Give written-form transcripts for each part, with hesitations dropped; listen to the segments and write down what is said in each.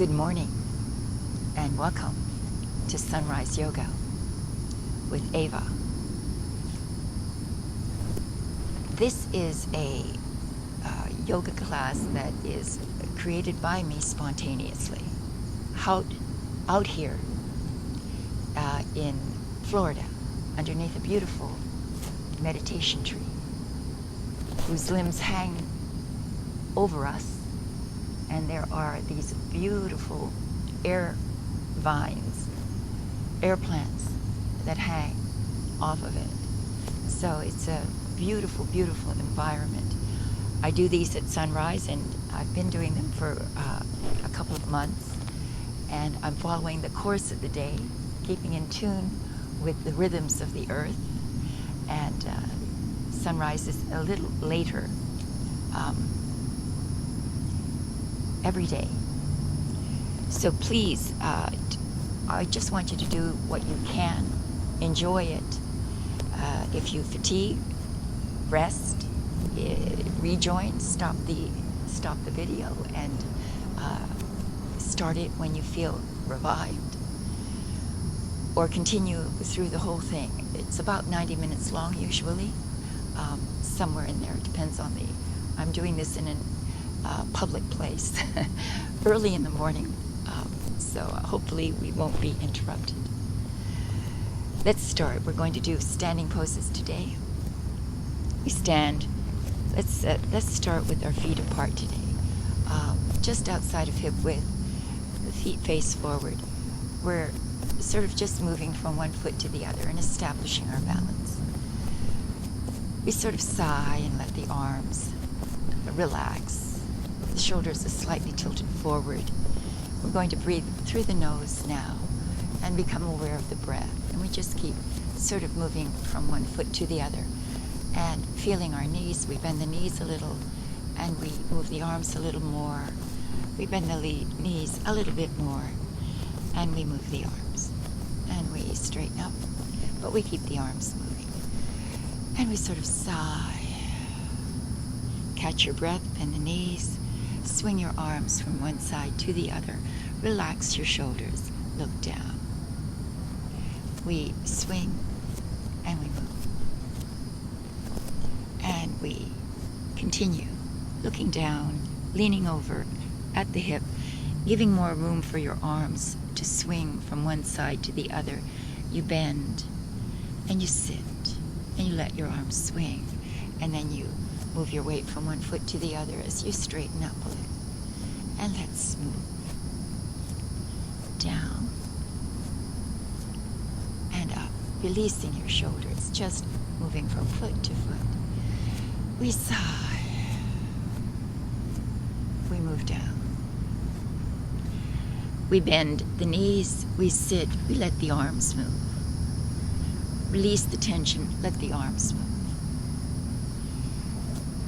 Good morning and welcome to Sunrise Yoga with Ava. This is a yoga class that is created by me spontaneously out here in Florida underneath a beautiful meditation tree whose limbs hang over us, and there are these beautiful air vines, air plants that hang off of it. So it's a beautiful, beautiful environment. I do these at sunrise, and I've been doing them for a couple of months, and I'm following the course of the day, keeping in tune with the rhythms of the earth. And sunrise is a little later every day. So please, I just want you to do what you can. Enjoy it. If you fatigue, rest, rejoin, stop the video, and start it when you feel revived. Or continue through the whole thing. It's about 90 minutes long usually, somewhere in there. It depends on I'm doing this in a public place early in the morning, so hopefully we won't be interrupted. Let's start. We're going to do standing poses today. We stand. Let's start with our feet apart today, just outside of hip width. The feet face forward. We're sort of just moving from one foot to the other and establishing our balance. We sort of sigh and let the arms relax. The shoulders are slightly tilted forward. We're going to breathe through the nose now and become aware of the breath. And we just keep sort of moving from one foot to the other and feeling our knees. We bend the knees a little and we move the arms a little more. We bend the knees a little bit more and we move the arms. And we straighten up, but we keep the arms moving. And we sort of sigh. Catch your breath, bend the knees, swing your arms from one side to the other, relax your shoulders, look down. We swing and we move. And we continue looking down, leaning over at the hip, giving more room for your arms to swing from one side to the other. You bend and you sit and you let your arms swing, and then you move your weight from one foot to the other as you straighten up a little. And let's move down and up, releasing your shoulders, just moving from foot to foot. We sigh. We move down. We bend the knees, we sit, we let the arms move. Release the tension, let the arms move.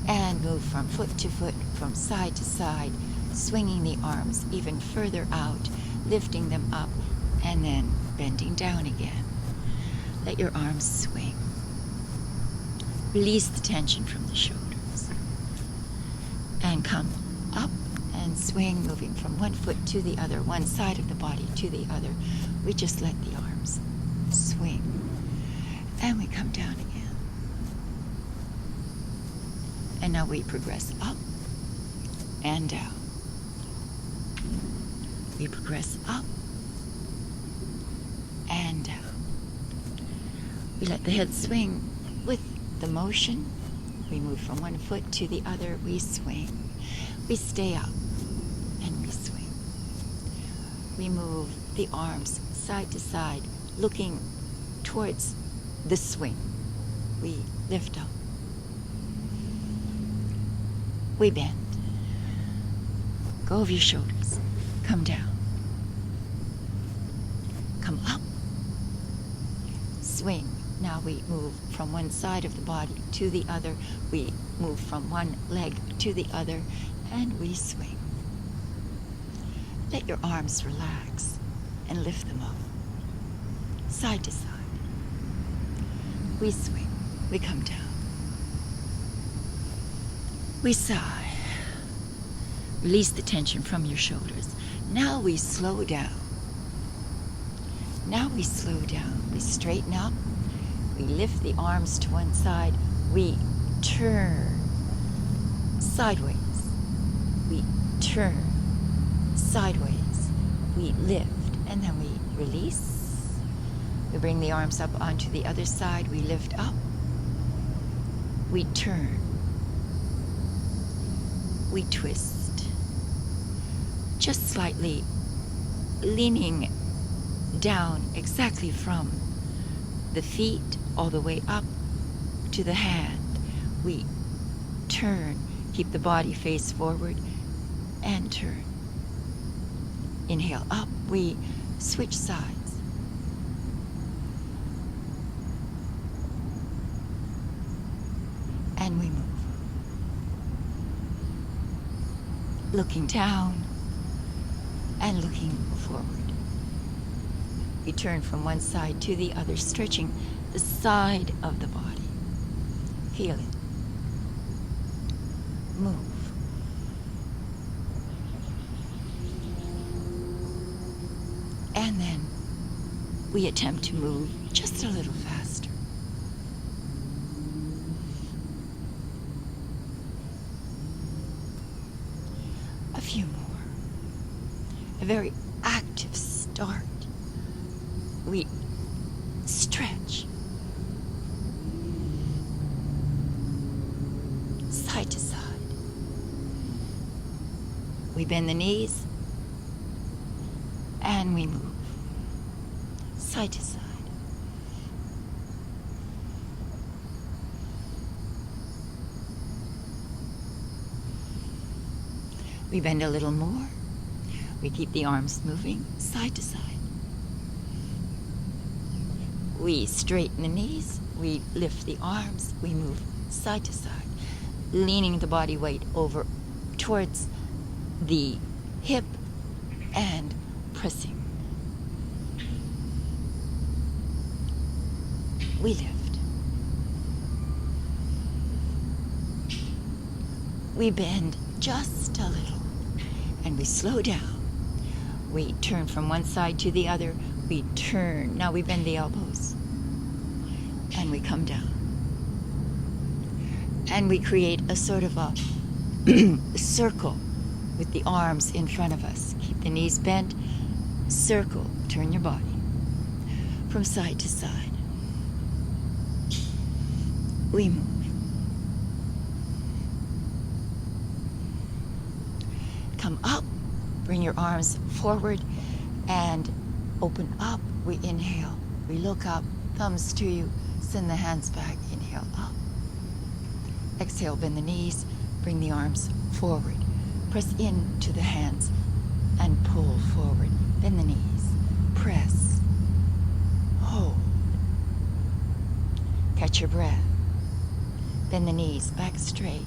And move from foot to foot, from side to side, swinging the arms even further out, lifting them up, and then bending down again. Let your arms swing. Release the tension from the shoulders. And come up and swing, moving from one foot to the other, one side of the body to the other. We just let the arms swing. And we come down again. And now we progress up and down. We progress up and down. We let the head swing with the motion. We move from one foot to the other. We swing. We stay up and we swing. We move the arms side to side, looking towards the swing. We lift up. We bend. Go over your shoulders. Come down. Come up. Swing. Now we move from one side of the body to the other. We move from one leg to the other, and we swing. Let your arms relax and lift them up. Side to side. We swing. We come down. We sigh. Release the tension from your shoulders. Now we slow down. Now we slow down. We straighten up. We lift the arms to one side. We turn sideways. We turn sideways. We lift, and then we release. We bring the arms up onto the other side. We lift up. We turn. We twist. Just slightly leaning down exactly from the feet all the way up to the hand. We turn. Keep the body face forward and turn. Inhale up. We switch sides. And we move. Looking down and looking forward. We turn from one side to the other, stretching the side of the body. Feel it. Move. And then we attempt to move just a little faster. A few more. A very active start. We stretch. Side to side. We bend the knees and we move. Side to side. We bend a little more. We keep the arms moving side to side. We straighten the knees. We lift the arms. We move side to side, leaning the body weight over towards the hip and pressing. We lift. We bend just a little and we slow down. We turn from one side to the other. We turn. Now we bend the elbows and we come down. And we create a sort of a circle with the arms in front of us. Keep the knees bent. Circle. Turn your body from side to side. We move. Come up. Bring your arms forward and open up. We inhale. We look up. Thumbs to you. Send the hands back. Inhale up. Exhale, bend the knees. Bring the arms forward. Press into the hands and pull forward. Bend the knees. Press. Hold. Catch your breath. Bend the knees back straight.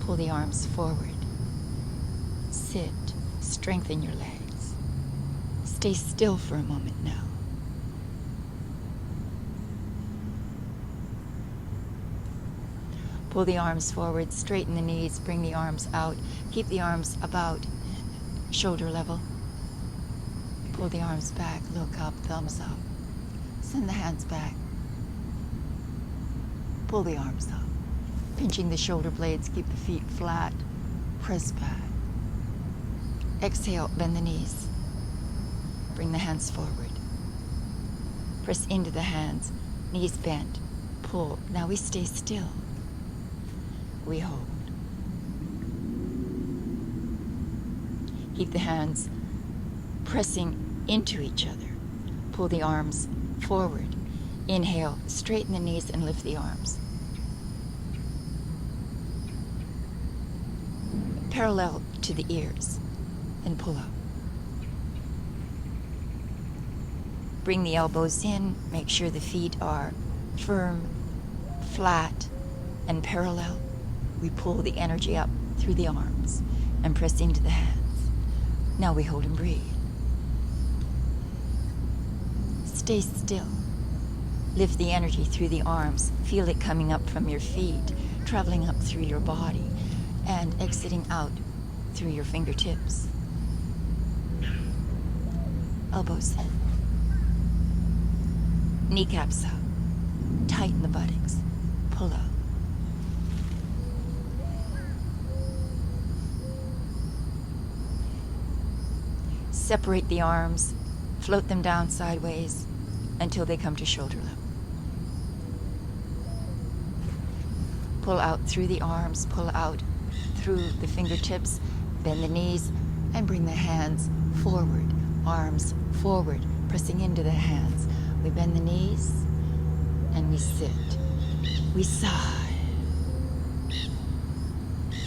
Pull the arms forward. Sit. Strengthen your legs. Stay still for a moment now. Pull the arms forward, straighten the knees, bring the arms out. Keep the arms about shoulder level. Pull the arms back, look up, thumbs up. Send the hands back. Pull the arms up. Pinching the shoulder blades, keep the feet flat. Press back. Exhale, bend the knees. Bring the hands forward. Press into the hands, knees bent. Pull. Now we stay still. We hold. Keep the hands pressing into each other. Pull the arms forward. Inhale, straighten the knees and lift the arms. Parallel to the ears and pull up. Bring the elbows in, make sure the feet are firm, flat, and parallel. We pull the energy up through the arms and press into the hands. Now we hold and breathe. Stay still. Lift the energy through the arms. Feel it coming up from your feet, traveling up through your body, and exiting out through your fingertips. Elbows in. Kneecaps up. Tighten the buttocks. Pull out. Separate the arms. Float them down sideways until they come to shoulder level. Pull out through the arms. Pull out through the fingertips. Bend the knees and bring the hands forward. Arms forward, pressing into the hands. We bend the knees and we sit. We sigh.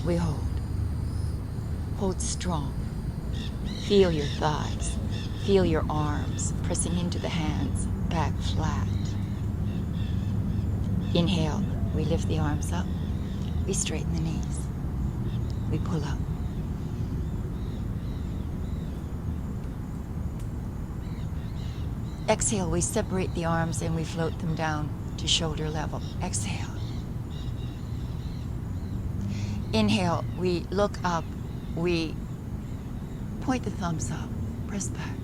We hold. Hold strong. Feel your thighs. Feel your arms pressing into the hands, back flat. Inhale, we lift the arms up. We straighten the knees. We pull up. Exhale, we separate the arms and we float them down to shoulder level. Exhale. Inhale, we look up. We point the thumbs up. Press back.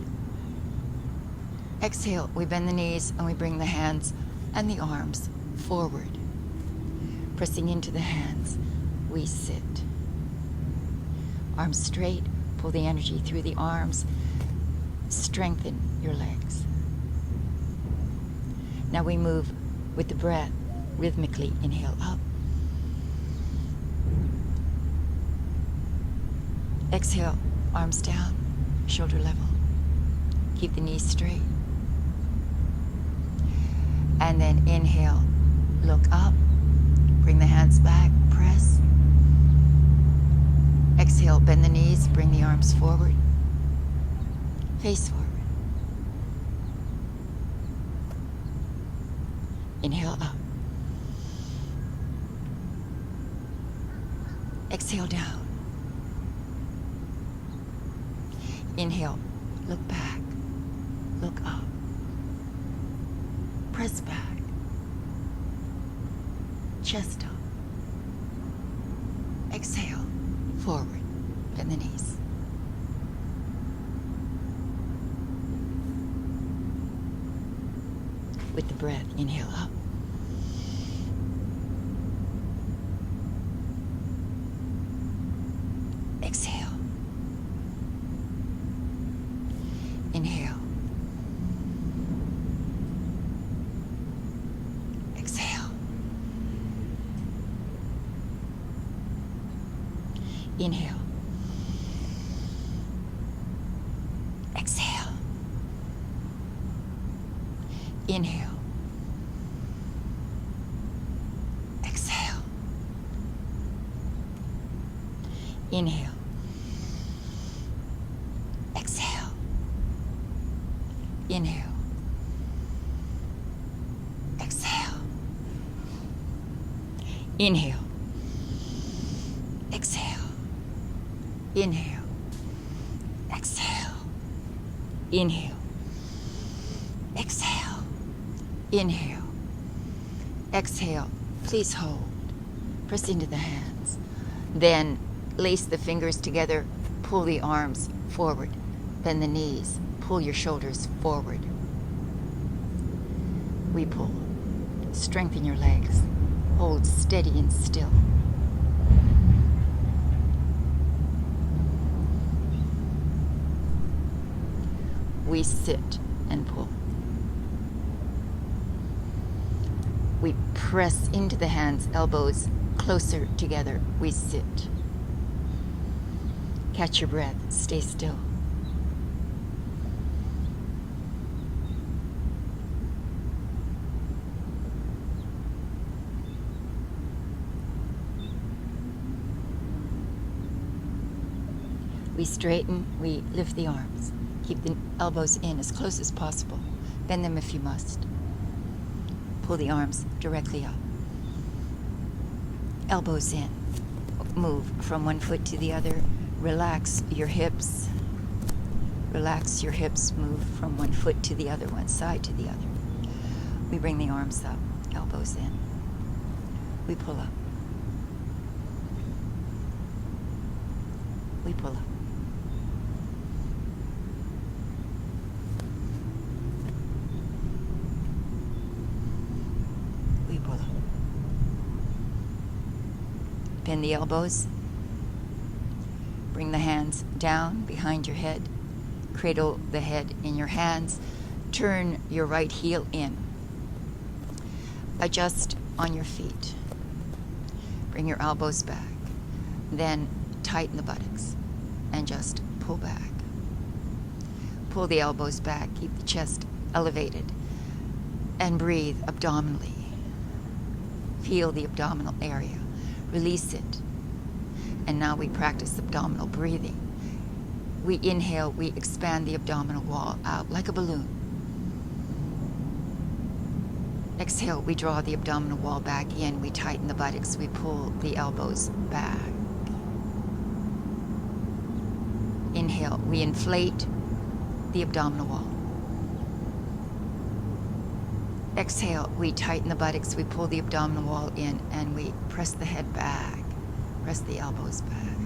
Exhale, we bend the knees and we bring the hands and the arms forward. Pressing into the hands, we sit. Arms straight, pull the energy through the arms. Strengthen your legs. Now we move with the breath, rhythmically. Inhale up. Exhale, arms down, shoulder level. Keep the knees straight. And then inhale, look up, bring the hands back, press. Exhale, bend the knees, bring the arms forward. Face forward. Inhale up. Exhale down. Inhale, look back, look up. Press back. Chest up. Exhale, forward, bend the knees. With the breath, inhale up. Exhale. Inhale. Exhale. Inhale. Exhale. Inhale. Exhale. Inhale. Exhale. Inhale. Exhale. Inhale. Exhale. Inhale. Exhale. Inhale. Exhale. Inhale. Exhale. Please hold. Press into the hands. Then lace the fingers together. Pull the arms forward. Bend the knees. Pull your shoulders forward. We pull. Strengthen your legs. Hold steady and still. We sit and pull. We press into the hands, elbows closer together. We sit. Catch your breath. Stay still. We straighten, we lift the arms. Keep the elbows in as close as possible. Bend them if you must. Pull the arms directly up. Elbows in. Move from one foot to the other. Relax your hips. Relax your hips. Move from one foot to the other, one side to the other. We bring the arms up, elbows in. We pull up. We pull up. Pin the elbows. Bring the hands down behind your head. Cradle the head in your hands. Turn your right heel in. Adjust on your feet. Bring your elbows back. Then tighten the buttocks and just pull back. Pull the elbows back. Keep the chest elevated. And breathe abdominally. Feel the abdominal area. Release it. And now we practice abdominal breathing. We inhale, we expand the abdominal wall out like a balloon. Exhale, we draw the abdominal wall back in. We tighten the buttocks. We pull the elbows back. Inhale, we inflate the abdominal wall. Exhale, we tighten the buttocks. We pull the abdominal wall in and we press the head back. Press the elbows back.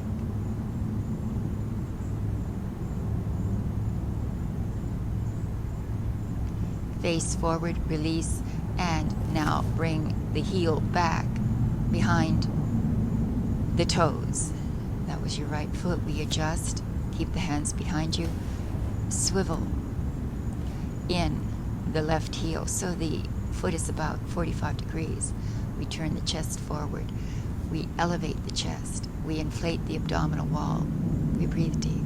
Face forward, release, and now bring the heel back behind the toes. That was your right foot. We adjust. Keep the hands behind you. Swivel in the left heel so the foot is about 45 degrees. We turn the chest forward. We elevate the chest. We inflate the abdominal wall. We breathe deep.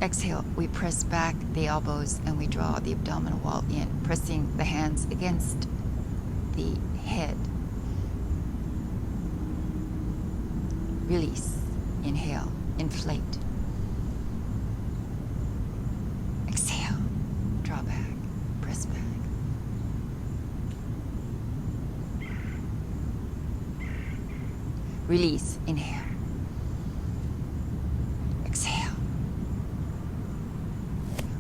Exhale, we press back the elbows and we draw the abdominal wall in, pressing the hands against the head. Release. Inhale. Inflate. Exhale. Draw back. Press back. Release. Inhale. Exhale.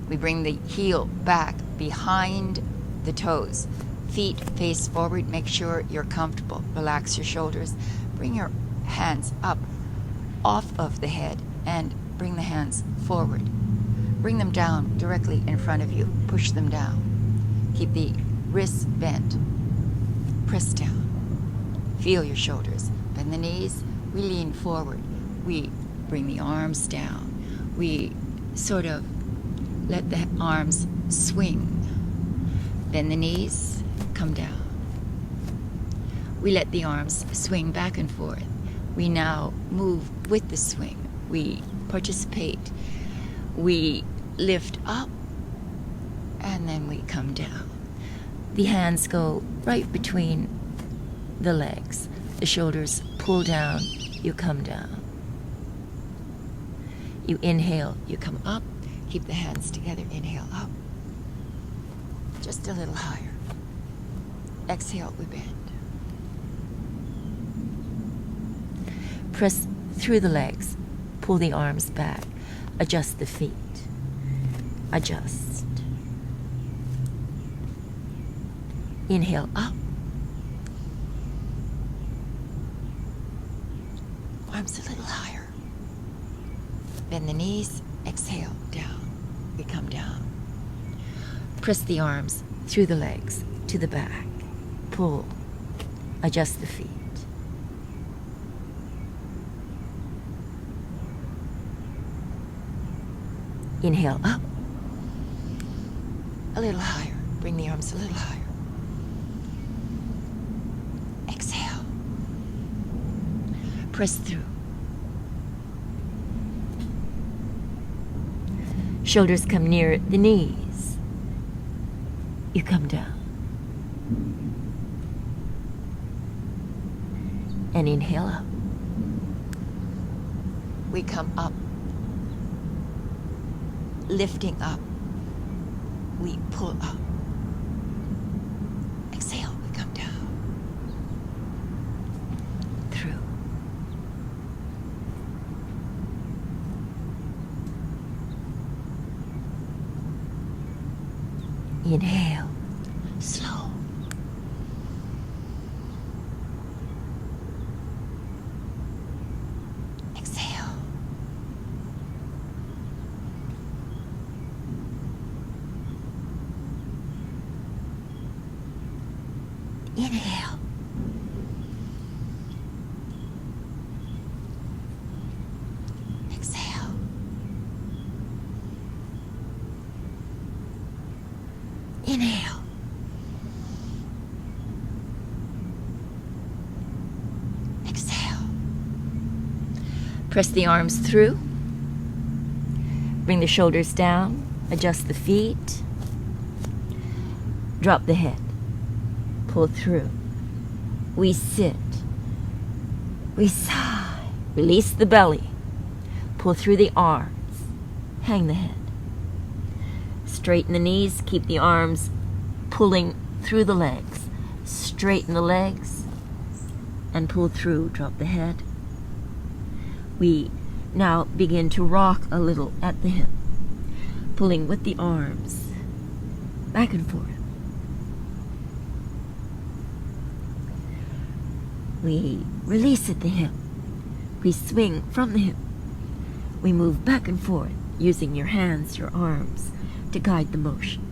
We bring the heel back behind the toes. Feet face forward. Make sure you're comfortable. Relax your shoulders. Bring your hands up off of the head and bring the hands forward. Bring them down directly in front of you. Push them down. Keep the wrists bent. Press down. Feel your shoulders. Bend the knees. We lean forward. We bring the arms down. We sort of let the arms swing. Bend the knees. Come down. We let the arms swing back and forth. We now move with the swing. We participate. We lift up and then we come down. The hands go right between the legs. The shoulders pull down, you come down. You inhale, you come up. Keep the hands together, inhale up. Just a little higher. Exhale, we bend. Press through the legs. Pull the arms back. Adjust the feet. Adjust. Inhale up. Arms a little higher. Bend the knees. Exhale, down. We come down. Press the arms through the legs to the back. Pull. Adjust the feet. Inhale up. A little higher. Bring the arms a little higher. Exhale. Press through. Shoulders come near the knees. You come down. And inhale up. We come up. Lifting up. We pull up. Exhale, we come down. Through. Inhale. Slow. Exhale. Inhale. Press the arms through. Bring the shoulders down. Adjust the feet. Drop the head. Pull through. We sit. We sigh. Release the belly. Pull through the arms. Hang the head. Straighten the knees. Keep the arms pulling through the legs. Straighten the legs and pull through. Drop the head. We now begin to rock a little at the hip, pulling with the arms back and forth. We release at the hip. We swing from the hip. We move back and forth using your hands, your arms to guide the motion.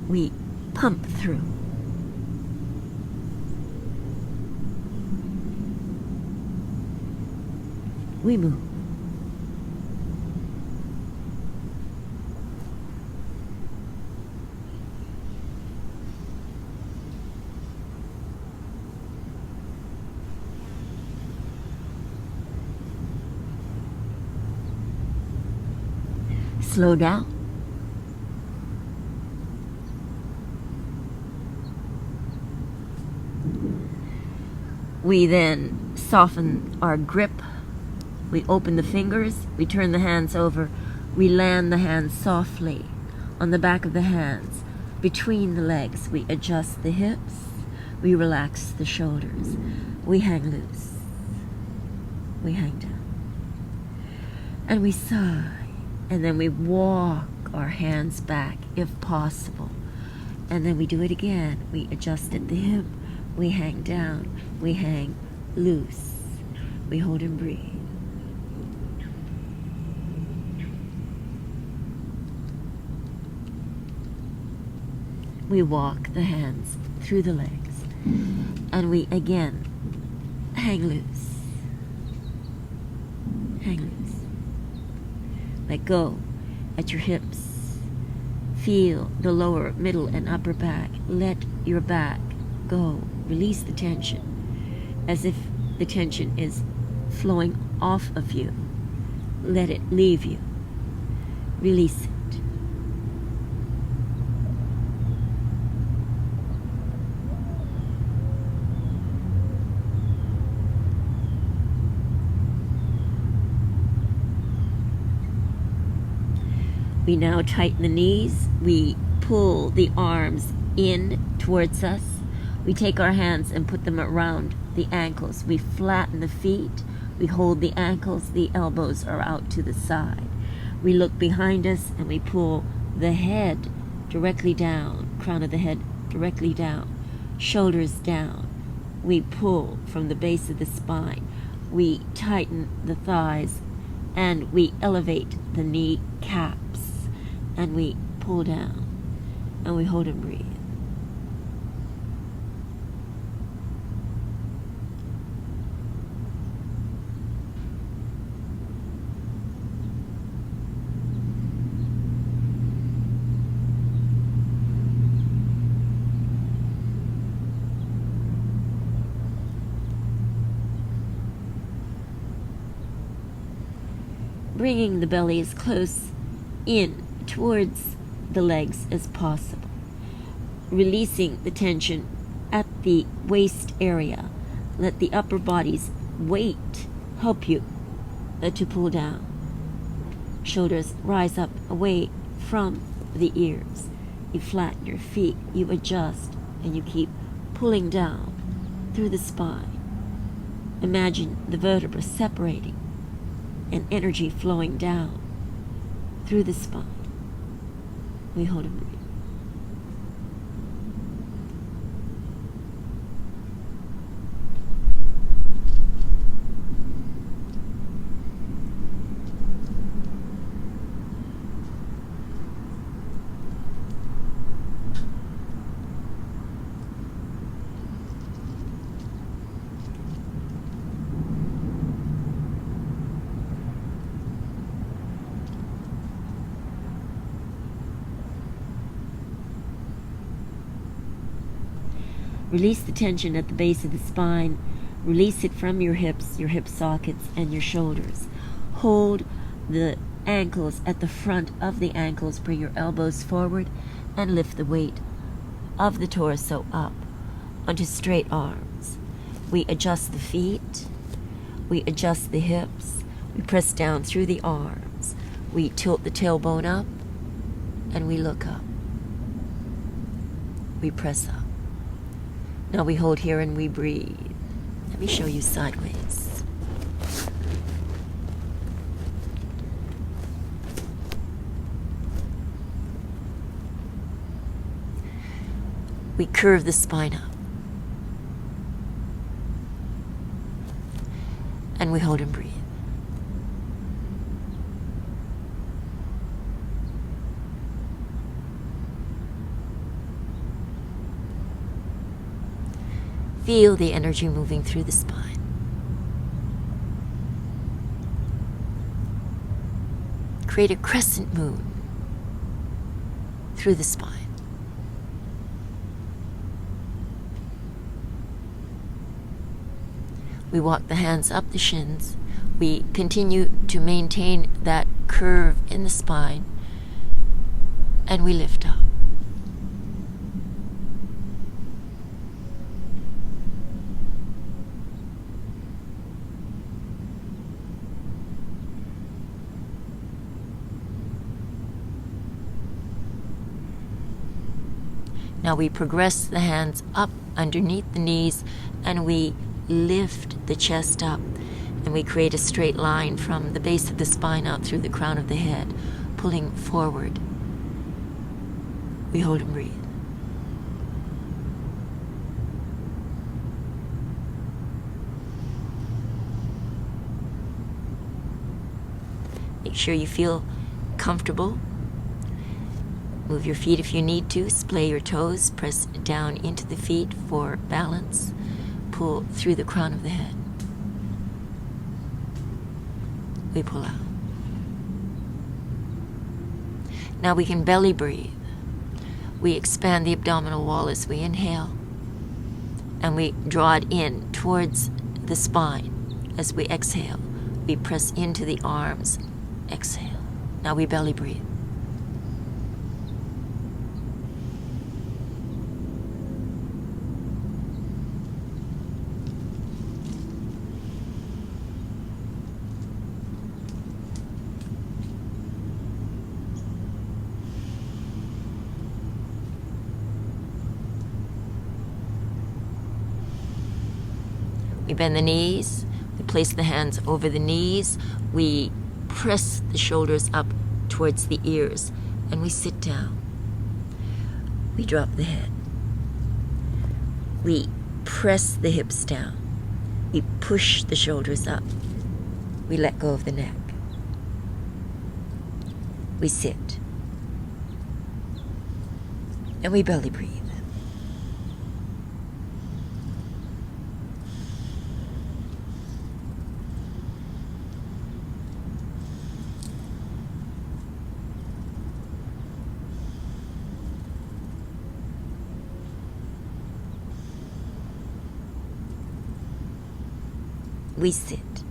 We pump through. We move. Slow down. We then soften our grip. We open the fingers. We turn the hands over. We land the hands softly on the back of the hands. Between the legs, we adjust the hips. We relax the shoulders. We hang loose. We hang down. And we sigh. And then we walk our hands back if possible. And then we do it again. We adjust at the hip. We hang down. We hang loose. We hold and breathe. We walk the hands through the legs. And we again hang loose. Hang loose. Let go at your hips. Feel the lower, middle, and upper back. Let your back go. Release the tension as if the tension is flowing off of you. Let it leave you. Release it. We now tighten the knees. We pull the arms in towards us. We take our hands and put them around the ankles. We flatten the feet. We hold the ankles. The elbows are out to the side. We look behind us and we pull the head directly down, crown of the head directly down, shoulders down. We pull from the base of the spine. We tighten the thighs and we elevate the knee caps. And we pull down, and we hold and breathe. Bringing the belly as close in towards the legs as possible, releasing the tension at the waist area. Let the upper body's weight help you to pull down. Shoulders rise up away from the ears. You flatten your feet, you adjust, and you keep pulling down through the spine. Imagine the vertebrae separating and energy flowing down through the spine. We hold and breathe. Release the tension at the base of the spine. Release it from your hips, your hip sockets, and your shoulders. Hold the ankles at the front of the ankles. Bring your elbows forward and lift the weight of the torso up onto straight arms. We adjust the feet. We adjust the hips. We press down through the arms. We tilt the tailbone up and we look up. We press up. Now we hold here and we breathe. Let me show you sideways. We curve the spine up. And we hold and breathe. Feel the energy moving through the spine. Create a crescent moon through the spine. We walk the hands up the shins. We continue to maintain that curve in the spine, and we lift up. Now we progress the hands up underneath the knees, and we lift the chest up, and we create a straight line from the base of the spine out through the crown of the head, pulling forward. We hold and breathe. Make sure you feel comfortable. Move your feet if you need to. Splay your toes. Press down into the feet for balance. Pull through the crown of the head. We pull out. Now we can belly breathe. We expand the abdominal wall as we inhale, and we draw it in towards the spine. As we exhale, we press into the arms. Exhale. Now we belly breathe. We bend the knees, we place the hands over the knees, we press the shoulders up towards the ears, and we sit down. We drop the head. We press the hips down. We push the shoulders up. We let go of the neck. We sit. And we belly breathe. We sit,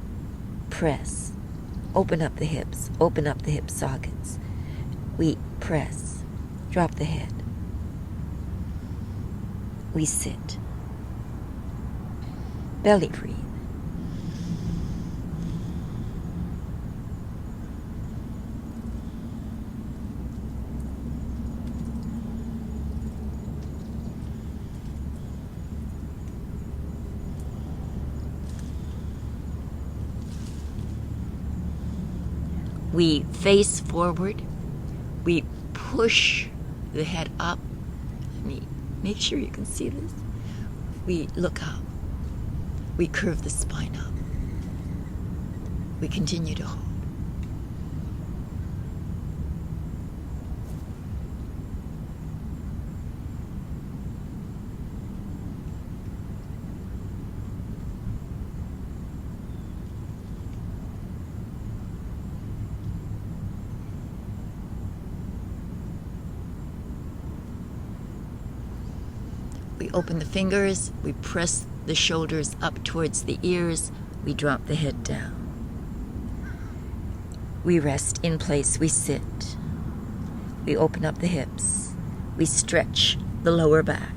press, open up the hips, open up the hip sockets. We press, drop the head. We sit, belly breathe. We face forward. We push the head up. Let me make sure you can see this. We look up. We curve the spine up. We continue to hold. We open the fingers, we press the shoulders up towards the ears. We drop the head down. We rest in place. We sit. We open up the hips. We stretch the lower back.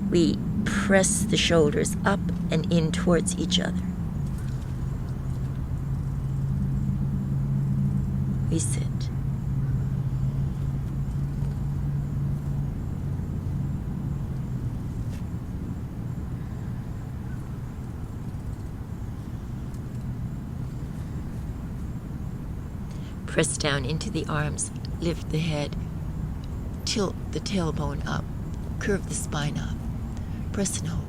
We press the shoulders up and in towards each other. We sit. Press down into the arms, lift the head, tilt the tailbone up, curve the spine up, press and hold.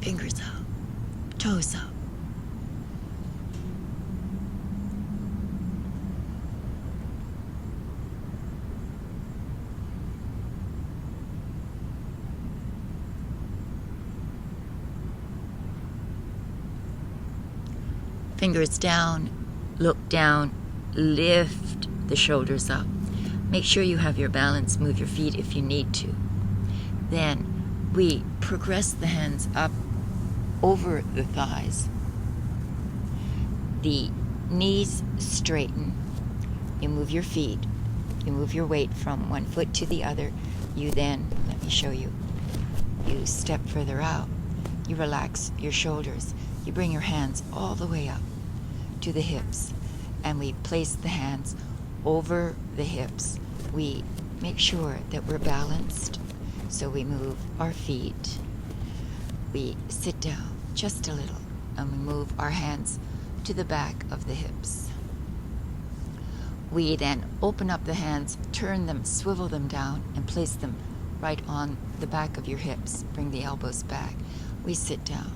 Fingers up, toes up. Fingers down, look down, lift the shoulders up. Make sure you have your balance, move your feet if you need to. Then we progress the hands up over the thighs. The knees straighten. You move your feet. You move your weight from one foot to the other. You then, let me show you, you step further out. You relax your shoulders. You bring your hands all the way up to the hips, and we place the hands over the hips. We make sure that we're balanced, so we move our feet. We sit down just a little, and we move our hands to the back of the hips. We then open up the hands, turn them, swivel them down, and place them right on the back of your hips. Bring the elbows back. We sit down.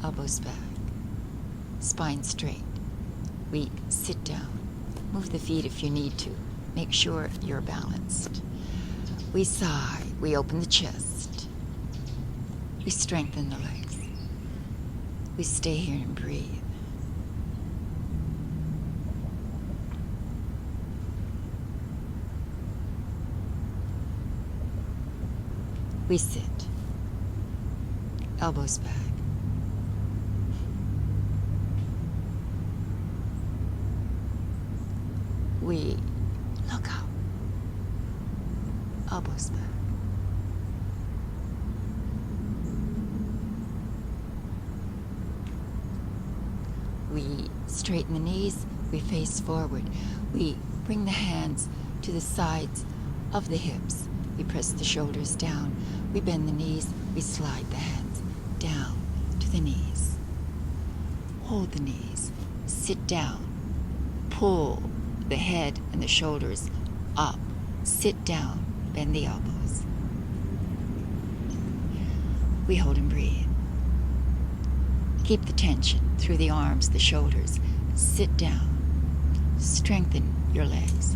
Elbows back, spine straight. We sit down. Move the feet if you need to. Make sure you're balanced. We sigh. We open the chest. We strengthen the legs. We stay here and breathe. We sit. Elbows back. We look up. Elbows back. We straighten the knees. We face forward. We bring the hands to the sides of the hips. We press the shoulders down. We bend the knees. We slide the hands down to the knees. Hold the knees. Sit down. Pull the head and the shoulders up. Sit down. Bend the elbows. We hold and breathe. Keep the tension through the arms, the shoulders. Sit down. Strengthen your legs.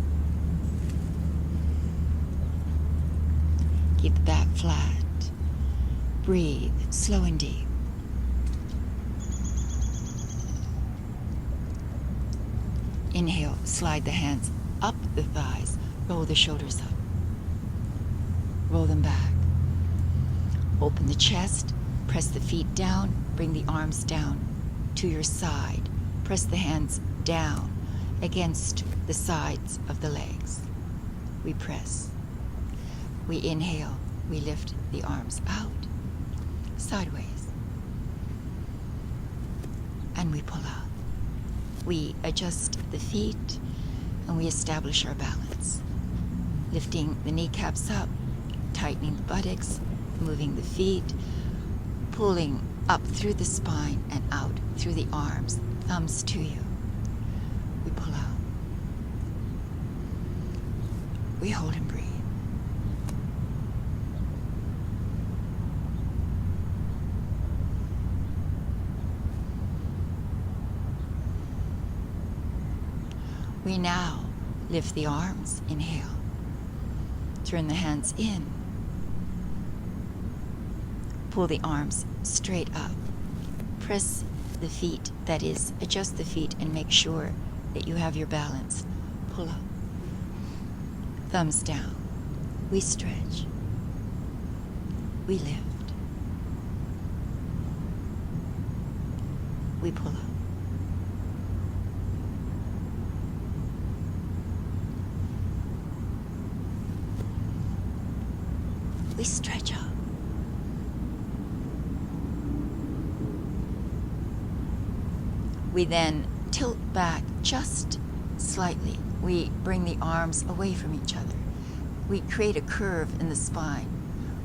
Keep the back flat. Breathe slow and deep. Inhale, slide the hands up the thighs. Roll the shoulders up. Roll them back. Open the chest. Press the feet down. Bring the arms down to your side. Press the hands down against the sides of the legs. We press. We inhale. We lift the arms out, sideways. And we pull out. We adjust the feet and we establish our balance. Lifting the kneecaps up, tightening the buttocks, moving the feet, pulling up through the spine and out through the arms, thumbs to you. We pull out. We hold and breathe. We now lift the arms, inhale. Turn the hands in. Pull the arms straight up. Press the feet, that is, adjust the feet and make sure that you have your balance. Pull up. thumbs down. We stretch. We lift. We pull up. We stretch up. We then tilt back just slightly. We bring the arms away from each other. We create a curve in the spine.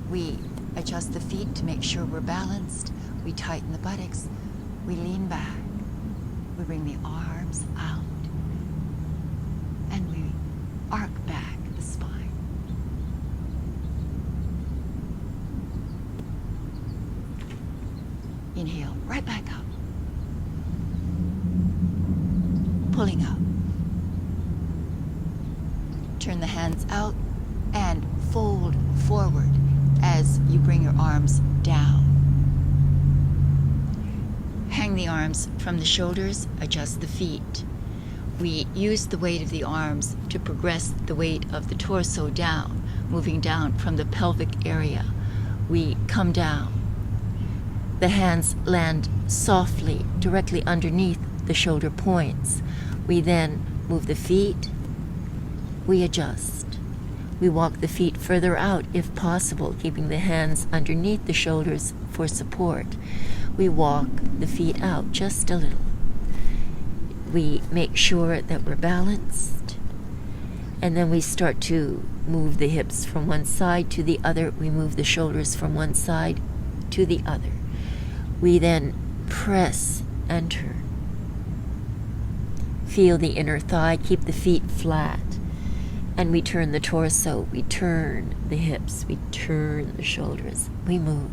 We adjust the feet to make sure we're balanced. We tighten the buttocks. We lean back. We bring the arms out. And we arc back the spine. Inhale, right back up. Pulling up. Turn the hands out and fold forward as you bring your arms down. Hang the arms from the shoulders, adjust the feet. We use the weight of the arms to progress the weight of the torso down, moving down from the pelvic area. We come down. The hands land softly directly underneath the shoulder points. We then move the feet. We adjust. We walk the feet further out if possible, keeping the hands underneath the shoulders for support. We walk the feet out just a little. We make sure that we're balanced. And then we start to move the hips from one side to the other. We move the shoulders from one side to the other. We then press and turn. Feel the inner thigh, keep the feet flat. And we turn the torso, we turn the hips, we turn the shoulders, we move.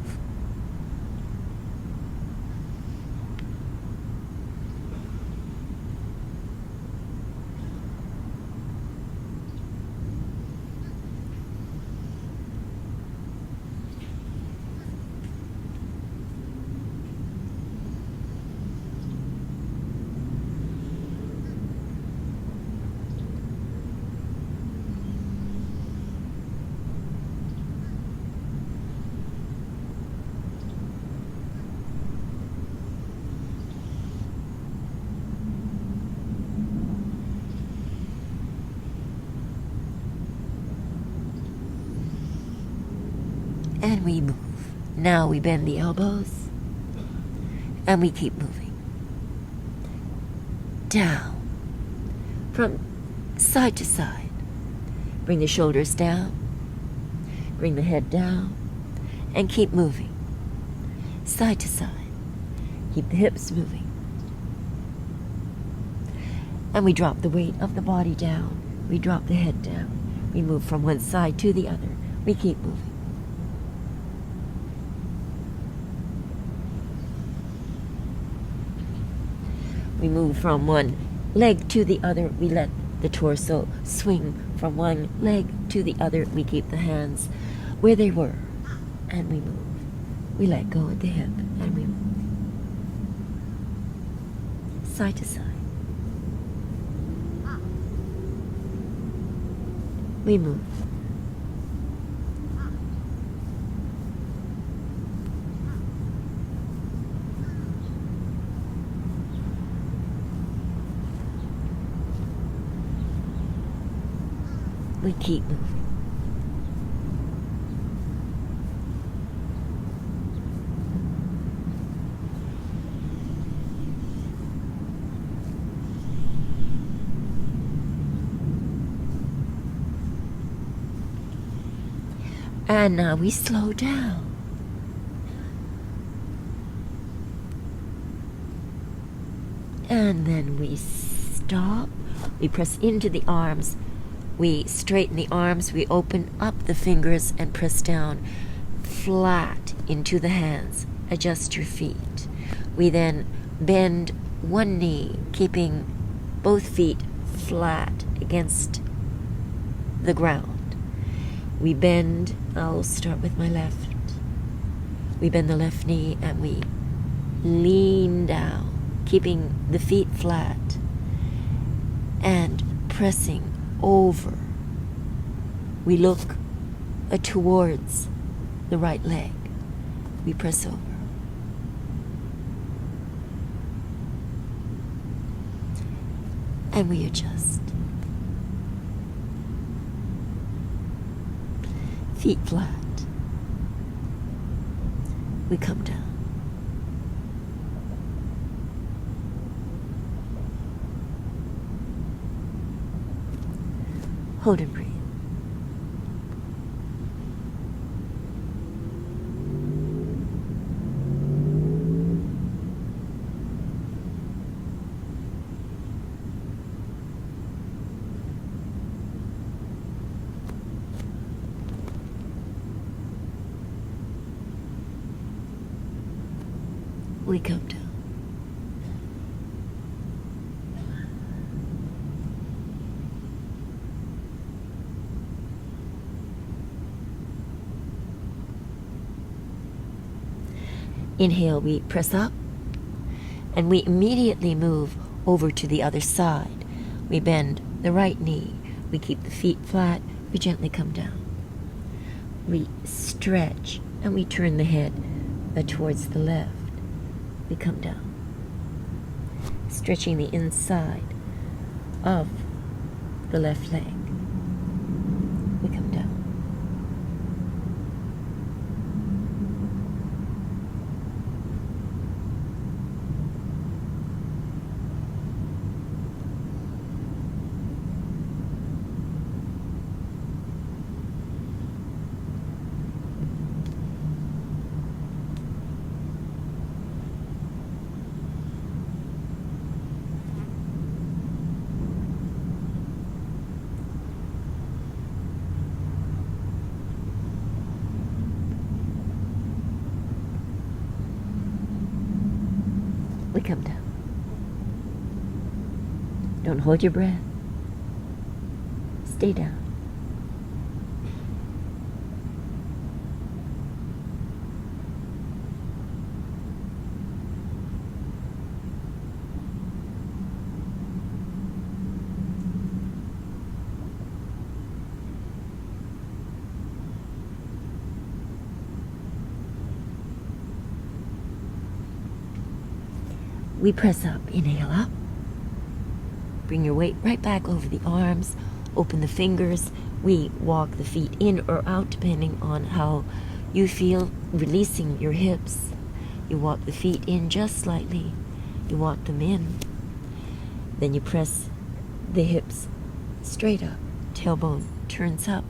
And we move. Now we bend the elbows. And we keep moving. Down. From side to side. Bring the shoulders down. Bring the head down. And keep moving. Side to side. Keep the hips moving. And we drop the weight of the body down. We drop the head down. We move from one side to the other. We keep moving. We move from one leg to the other. We let the torso swing from one leg to the other. We keep the hands where they were. And we move. We let go at the hip. And we move. Side to side. We move. We keep moving. And now we slow down. And then we stop. We press into the arms. We straighten the arms, we open up the fingers and press down flat into the hands. Adjust your feet. We then bend one knee, keeping both feet flat against the ground. We bend, I'll start with my left. We bend the left knee and we lean down, keeping the feet flat and pressing over We look towards the right leg. We press over. And we adjust. Feet flat. We come down. Hold and breathe. We come down. Inhale, we press up, and we immediately move over to the other side. We bend the right knee. We keep the feet flat. We gently come down. We stretch, and we turn the head towards the left. We come down, stretching the inside of the left leg. We come down. We come down. Don't hold your breath. Stay down. We press up. Inhale up. Bring your weight right back over the arms. Open the fingers. We walk the feet in or out depending on how you feel, releasing your hips. You walk the feet in just slightly. You walk them in. Then you press the hips straight up. Tailbone turns up.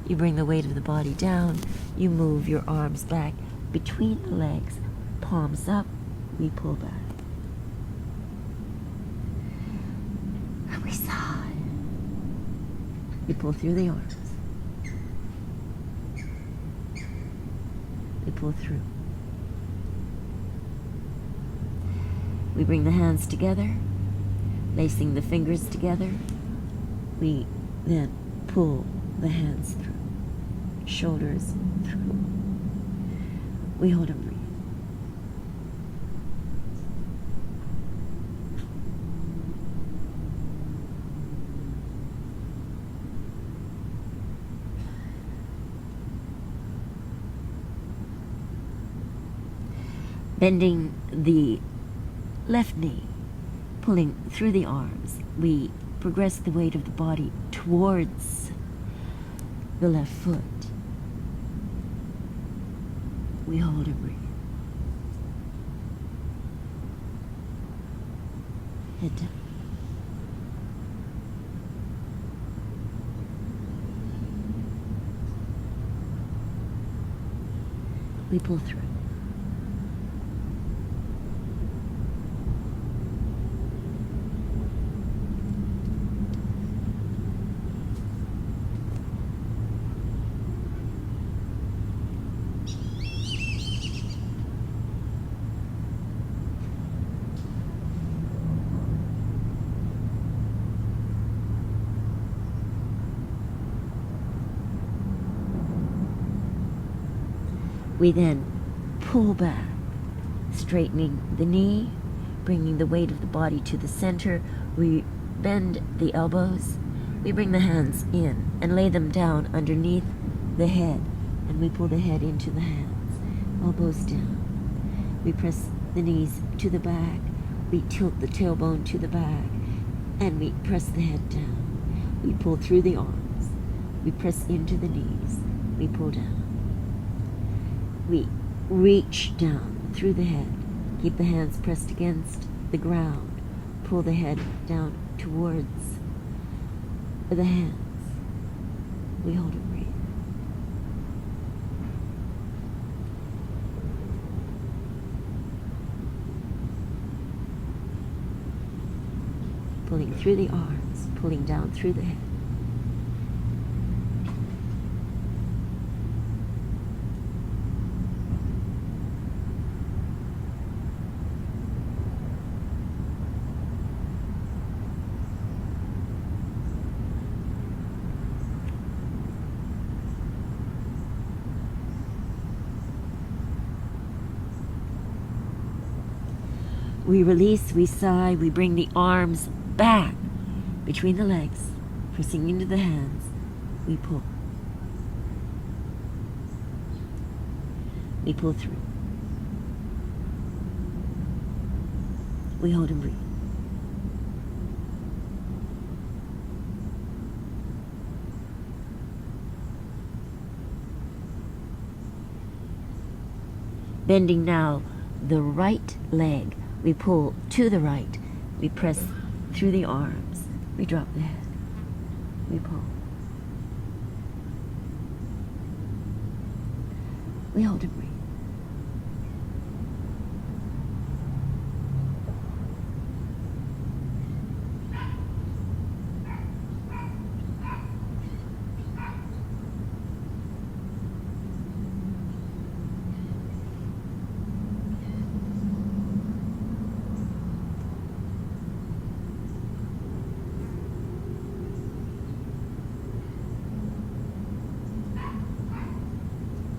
You bring the weight of the body down. You move your arms back between the legs. Palms up. We pull back. We sigh. We pull through the arms. We pull through. We bring the hands together, lacing the fingers together. We then pull the hands through, shoulders through. We hold and breathe. Bending the left knee, pulling through the arms, we progress the weight of the body towards the left foot. We hold and breathe. Head down. We pull through. We then pull back, straightening the knee, bringing the weight of the body to the center. We bend the elbows, We bring the hands in and lay them down underneath the head, and we pull the head into the hands, elbows down. We press the knees to the back, we tilt the tailbone to the back, and we press the head down. We pull through the arms, we press into the knees, we pull down. We reach down through the head, keep the hands pressed against the ground, pull the head down towards the hands. We hold and breathe. Pulling through the arms, pulling down through the head. We release, we sigh, we bring the arms back between the legs, pressing into the hands. We pull. We pull through. We hold and breathe. Bending now the right leg. We pull to the right. We press through the arms. We drop the head. We pull. We hold and breathe.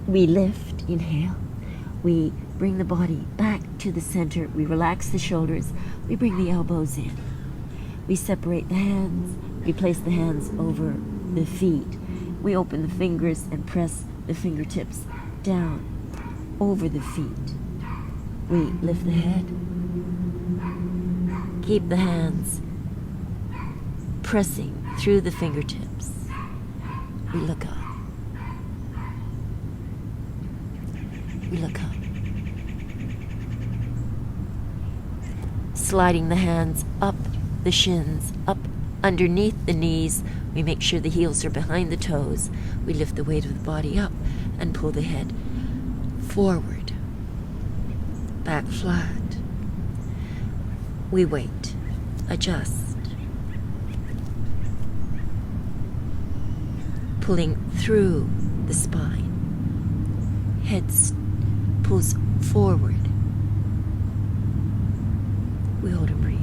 We lift, inhale. We bring the body back to the center. We relax the shoulders. We bring the elbows in. We separate the hands. We place the hands over the feet. We open the fingers and press the fingertips down over the feet. We lift the head. Keep the hands pressing through the fingertips. We look up. We look up. Sliding the hands up the shins, up underneath the knees. We make sure the heels are behind the toes. We lift the weight of the body up and pull the head forward, back flat. We wait, adjust, pulling through the spine. Head pulls forward. We hold and breathe.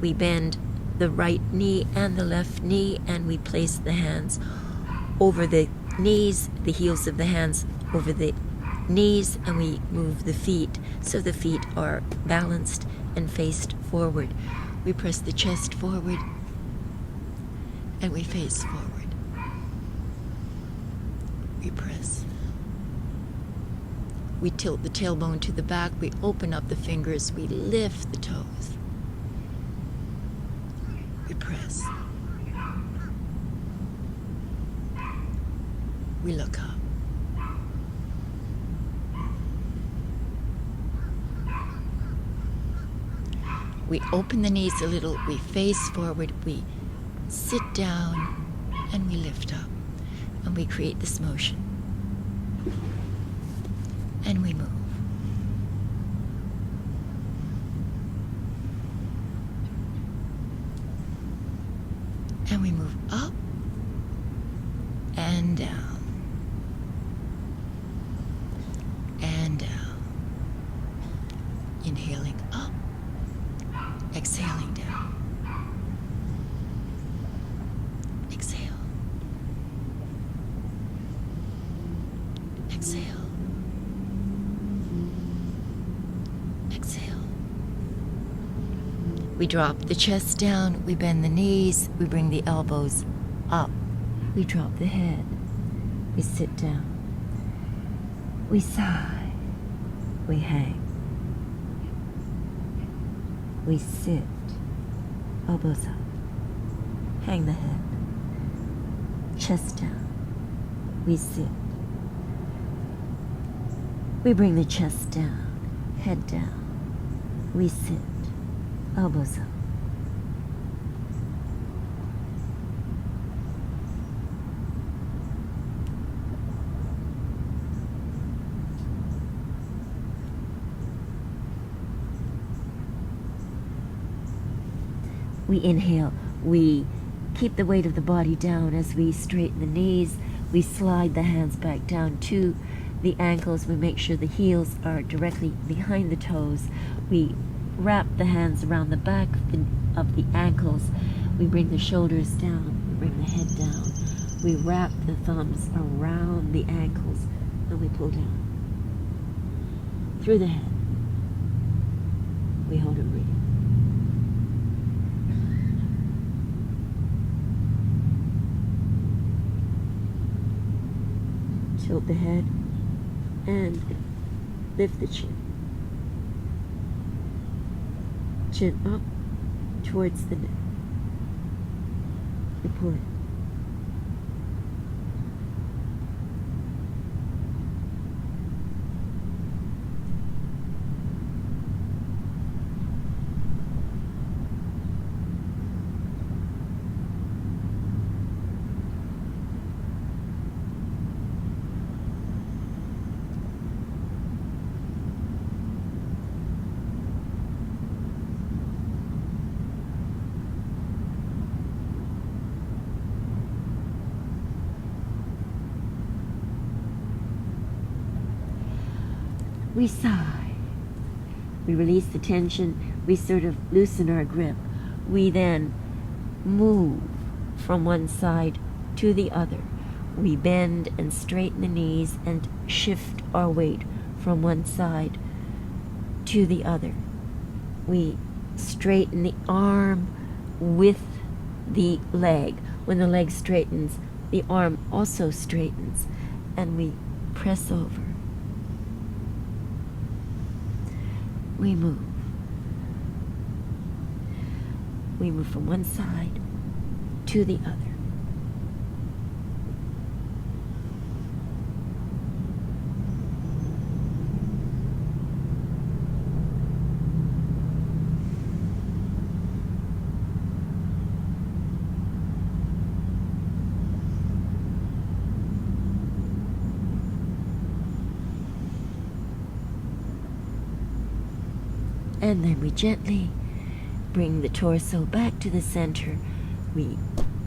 We bend the right knee and the left knee, and we place the hands over the knees, the heels of the hands over the knees, and we move the feet so the feet are balanced and faced forward. We press the chest forward and we face forward. We press. We tilt the tailbone to the back. We open up the fingers. We lift the toes. We press. We look up. We open the knees a little, we face forward, we sit down, and we lift up. And we create this motion. And we move. And we move up and down. And down. Inhaling up. Exhaling down. Exhale. Exhale. We drop the chest down, we bend the knees, we bring the elbows up. We drop the head. We sit down. We sigh. We hang. We sit. Elbows up. Hang the head. Chest down. We sit. We bring the chest down. Head down. We sit. Elbows up. We inhale. We keep the weight of the body down as we straighten the knees. We slide the hands back down to the ankles. We make sure the heels are directly behind the toes. We wrap the hands around the back of the ankles. We bring the shoulders down. We bring the head down. We wrap the thumbs around the ankles and we pull down. Through the head. We hold and breathe. Tilt the head and lift the chin. Chin up towards the neck. You pull it. We sigh. We release the tension. We sort of loosen our grip. We then move from one side to the other. We bend and straighten the knees and shift our weight from one side to the other. We straighten the arm with the leg. When the leg straightens, the arm also straightens, and we press over. We move. We move from one side to the other. And then we gently bring the torso back to the center. We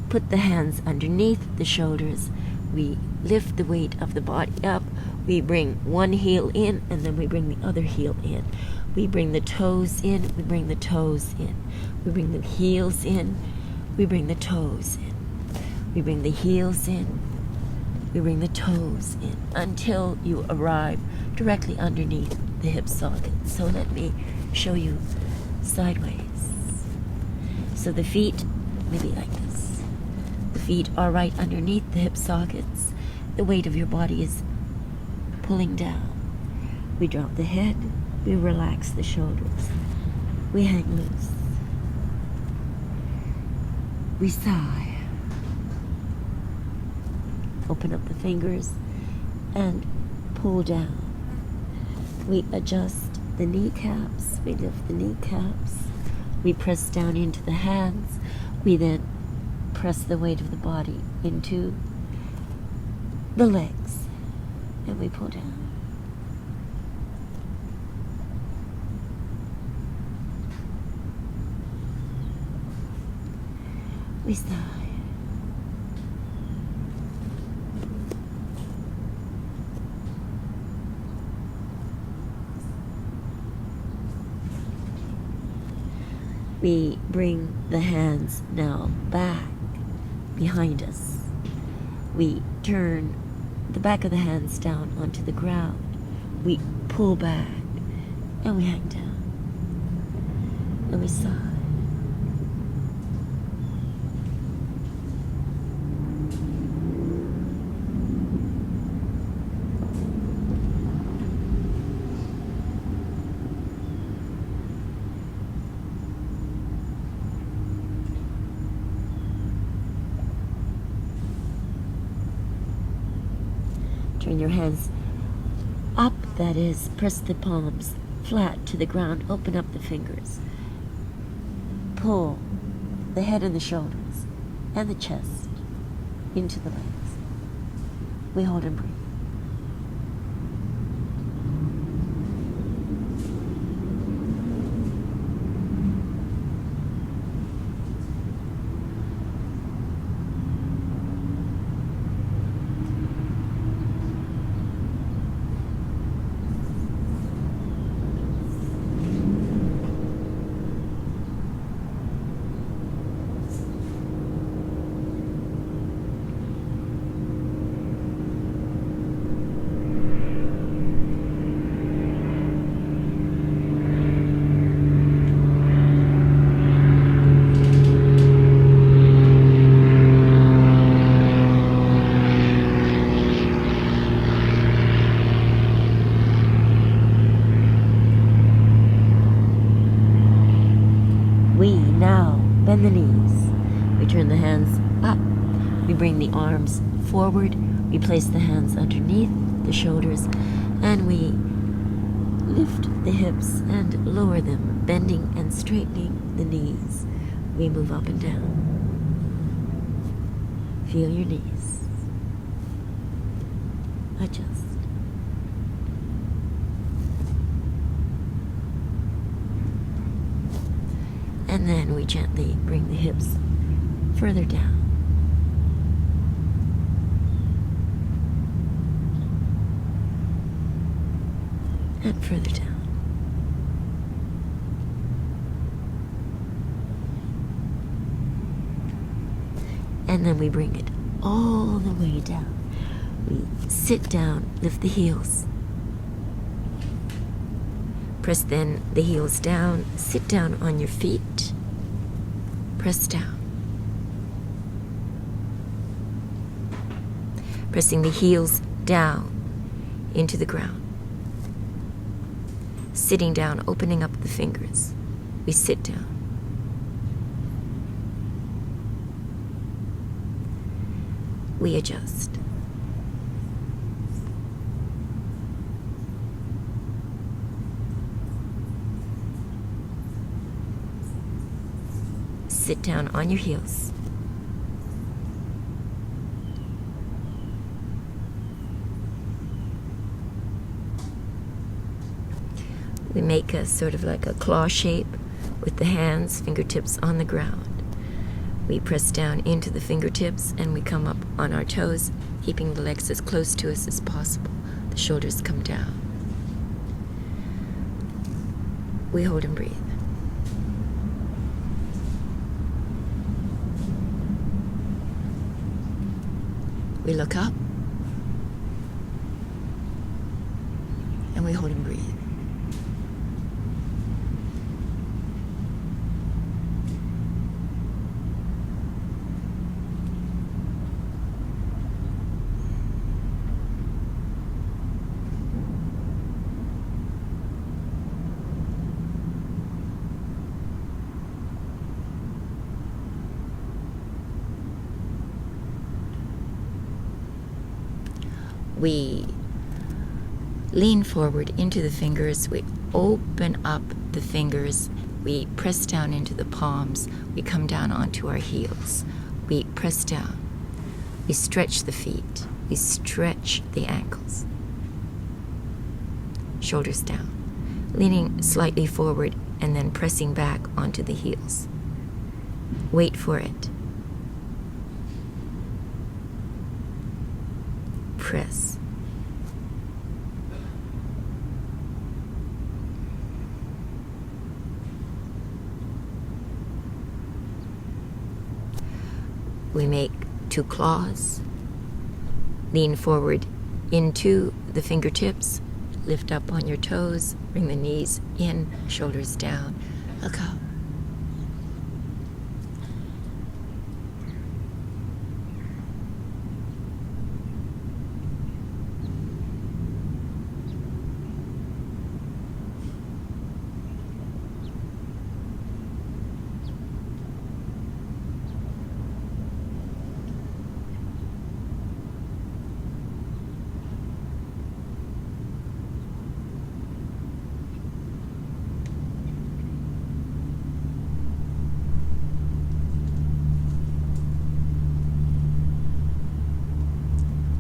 put the hands underneath the shoulders. We lift the weight of the body up. We bring one heel in, and then we bring the other heel in. We bring the toes in. We bring the toes in. We bring the heels in. We bring the toes in. We bring the heels in. We bring the toes in until you arrive directly underneath the hip socket. So let me show you sideways. So the feet, maybe like this. The feet are right underneath the hip sockets. The weight of your body is pulling down. We drop the head. We relax the shoulders. We hang loose. We sigh. Open up the fingers and pull down. We adjust the kneecaps. We lift the kneecaps. We press down into the hands. We then press the weight of the body into the legs. And we pull down. We sigh. We bring the hands now back behind us. We turn the back of the hands down onto the ground. We pull back and we hang down. And we sigh. Turn your hands up, that is, press the palms flat to the ground, open up the fingers. Pull the head and the shoulders and the chest into the legs. We hold and breathe. We now bend the knees. We turn the hands up. We bring the arms forward. We place the hands underneath the shoulders, and we lift the hips and lower them, bending and straightening the knees. We move up and down. Feel your knees. Adjust. And then we gently bring the hips further down. And further down. And then we bring it all the way down. We sit down, lift the heels. Press then the heels down, sit down on your feet, press down. Pressing the heels down into the ground. Sitting down, opening up the fingers. We sit down. We adjust. Sit down on your heels. We make a sort of like a claw shape with the hands, fingertips on the ground. We press down into the fingertips and we come up on our toes, keeping the legs as close to us as possible. The shoulders come down. We hold and breathe. We look up and we hold and breathe. We lean forward into the fingers. We open up the fingers. We press down into the palms. We come down onto our heels. We press down. We stretch the feet. We stretch the ankles. Shoulders down. Leaning slightly forward and then pressing back onto the heels. Wait for it. Press. We make two claws, lean forward into the fingertips. Lift up on your toes. Bring the knees in, shoulders down. Look up.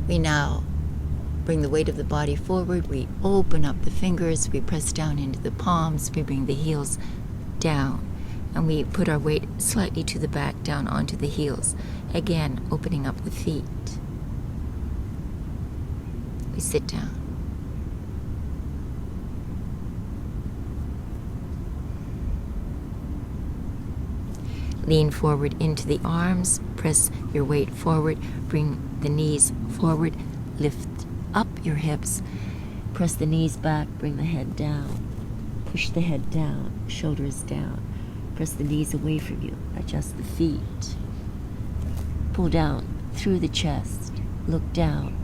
We now bring the weight of the body forward. We open up the fingers. We press down into the palms. We bring the heels down. And we put our weight slightly to the back, down onto the heels. Again, opening up the feet. We sit down. Lean forward into the arms. Press your weight forward. Bring the knees forward. Lift up your hips. Press the knees back. Bring the head down. Push the head down. Shoulders down. Press the knees away from you. Adjust the feet. Pull down through the chest. Look down.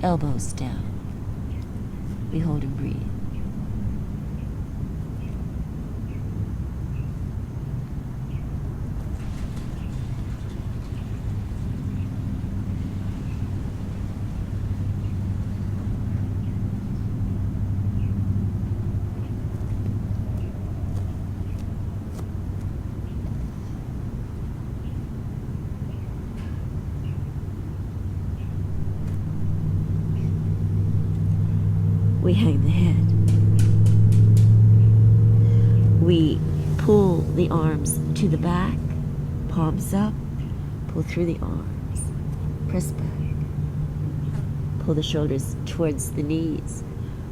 Elbows down. We hold and breathe. We hang the head. We pull the arms to the back, palms up, pull through the arms, press back. Pull the shoulders towards the knees,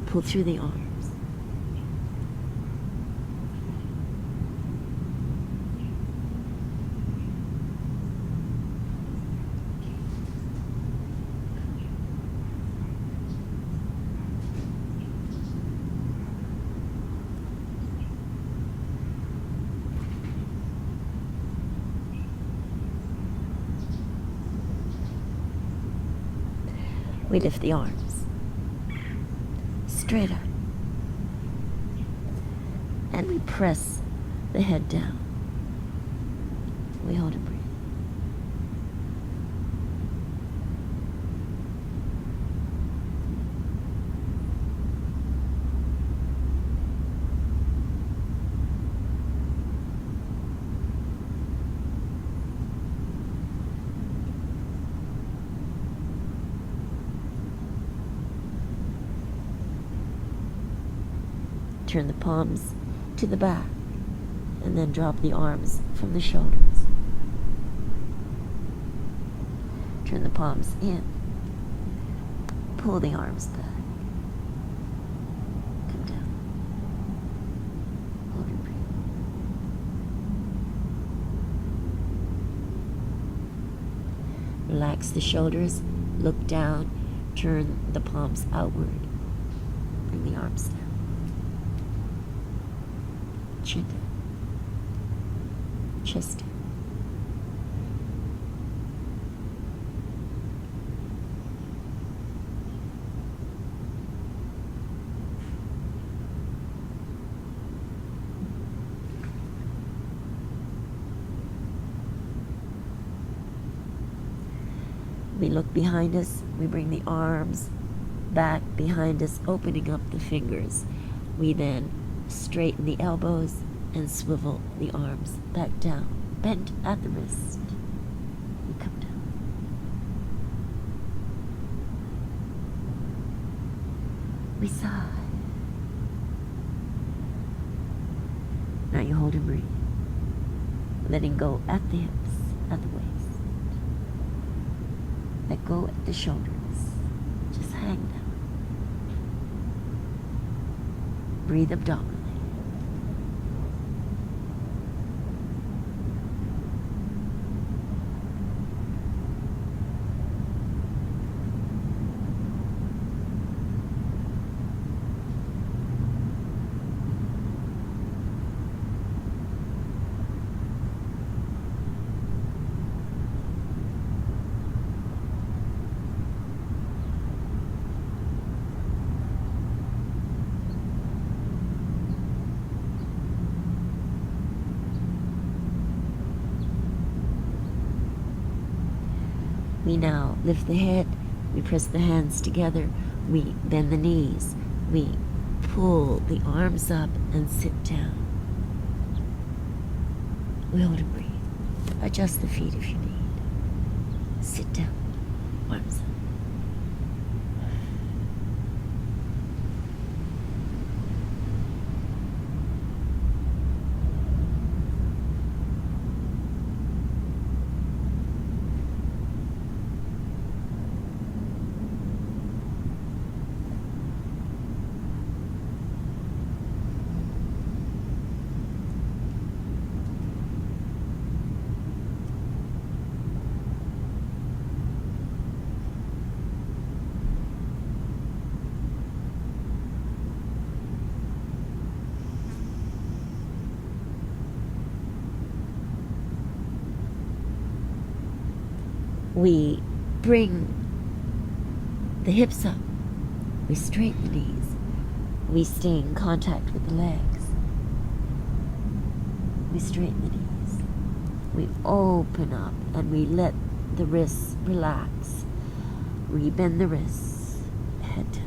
pull through the arms. We lift the arms straight up and we press the head down. We hold and breathe. Turn the palms to the back and then drop the arms from the shoulders. Turn the palms in. Pull the arms back. Come down. Hold and breathe. Relax the shoulders. Look down. Turn the palms outward. Bring the arms down. Chin down. Chest down. We look behind us. We bring the arms back behind us, opening up the fingers. We then straighten the elbows and swivel the arms back down, bent at the wrist. We come down. We sigh. Now you hold and breathe, letting go at the hips, at the waist. Let go at the shoulders. Just hang down. Breathe abdominally. We now lift the head, we press the hands together, we bend the knees, we pull the arms up and sit down. We hold and breathe. Adjust the feet if you need. Sit down, arms up. We bring the hips up. We straighten the knees. We stay in contact with the legs. We straighten the knees. We open up and we let the wrists relax. We bend the wrists. Head down.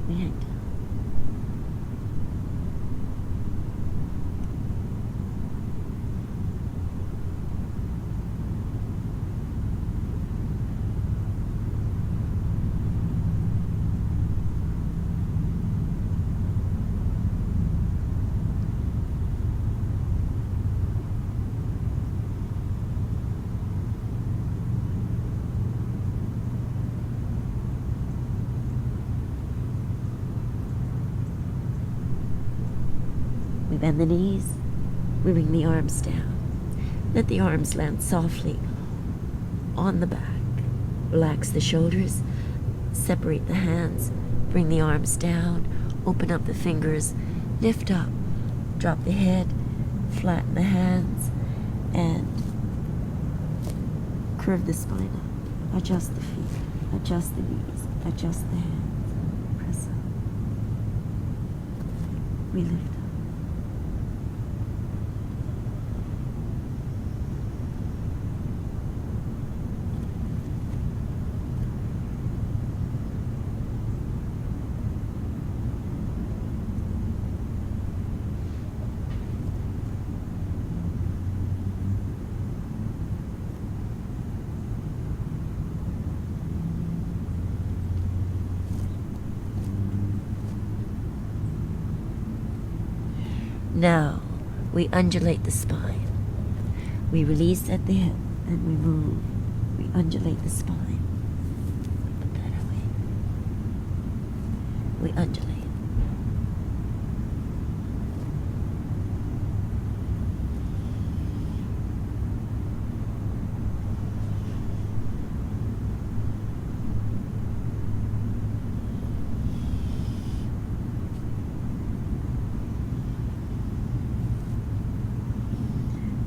We hang down. We bend the knees, we bring the arms down. Let the arms land softly on the back. Relax the shoulders, separate the hands, bring the arms down, open up the fingers, lift up, drop the head, flatten the hands, and curve the spine up. Adjust the feet, adjust the knees, adjust the hands, press up. We lift up. Now, we undulate the spine. We release at the hip and we move. We undulate the spine. Put that away. We undulate.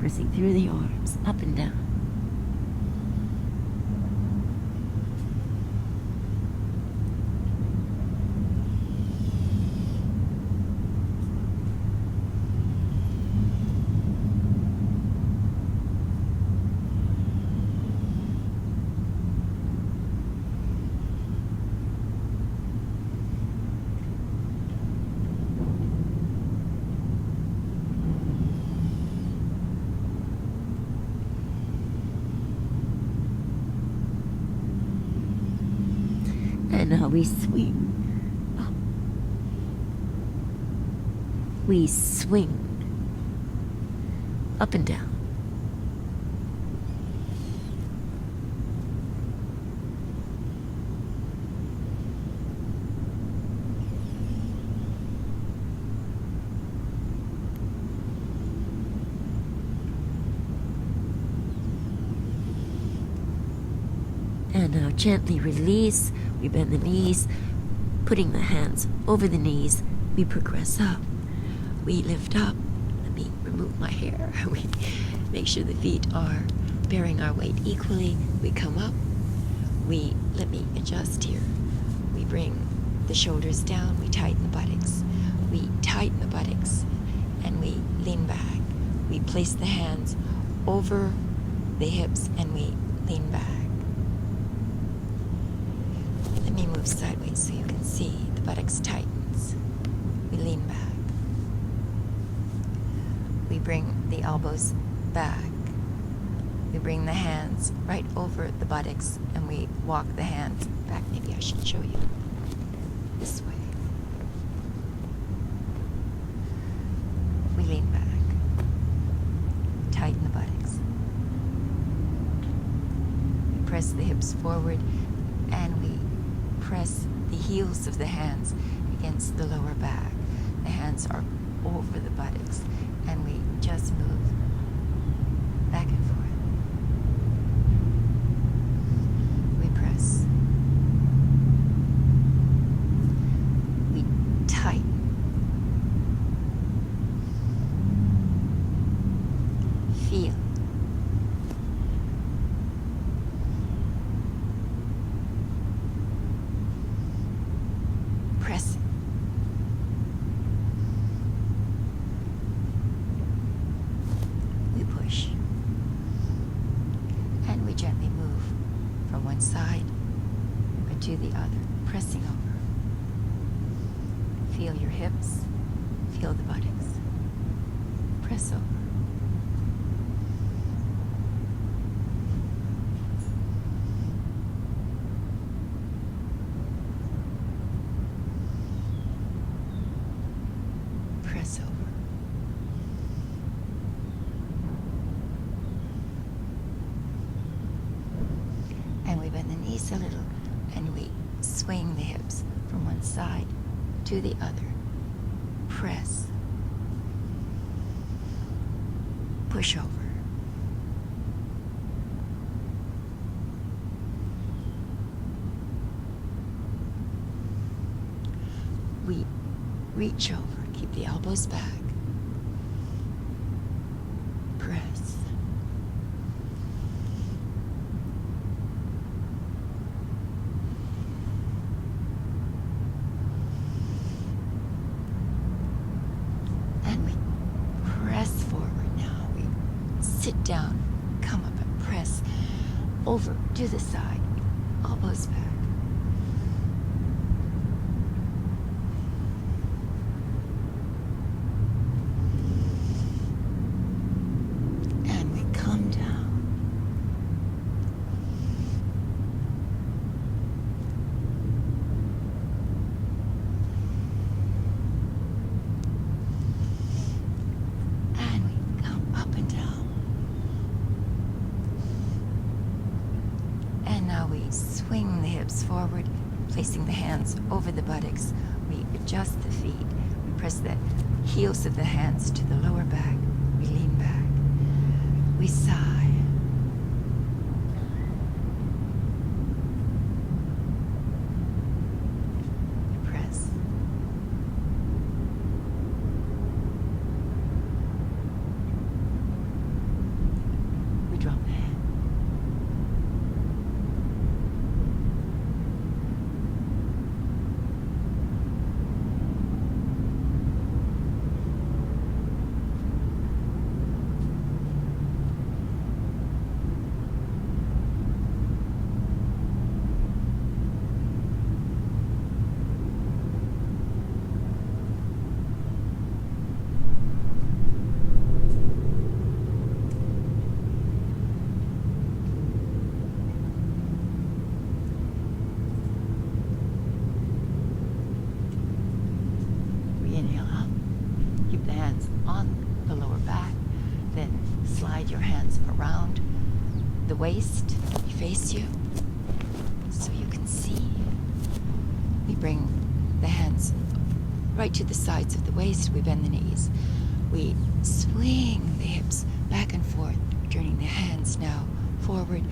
Pressing through the arms, up and down. And now we swing up. We swing up and down. And now gently release. We bend the knees, putting the hands over the knees. We progress up. We lift up. Let me remove my hair. We make sure the feet are bearing our weight equally. We come up. Let me adjust here. We bring the shoulders down. We tighten the buttocks. We tighten the buttocks and we lean back. We place the hands over the hips and we lean back. Let me move sideways so you can see the buttocks tightens. We lean back. We bring the elbows back. We bring the hands right over the buttocks and we walk the hands back. Maybe I should show you this way. We lean back. Tighten the buttocks. We press the hips forward and we press the heels of the hands against the lower back. The hands are over the buttocks and we just move back and forth. We press. We tighten. Feel. Press. We push. And we gently move from one side to the other, pressing over. Feel your hips, feel the buttocks. Press over. Press over. And we bend the knees a little and we swing the hips from one side to the other. Press. Push over. We reach over, keep the elbows back. Press. And we press forward now. We sit down, come up and press over to the side, elbows back. Swing the hips forward, placing the hands over the buttocks. We adjust the feet. We press the heels of the hands to the lower back. We lean back. We sigh. We press. We drop the hand. Inhale up, keep the hands on the lower back, then slide your hands around the waist, face you, so you can see. We bring the hands right to the sides of the waist, we bend the knees. We swing the hips back and forth, turning the hands now forward.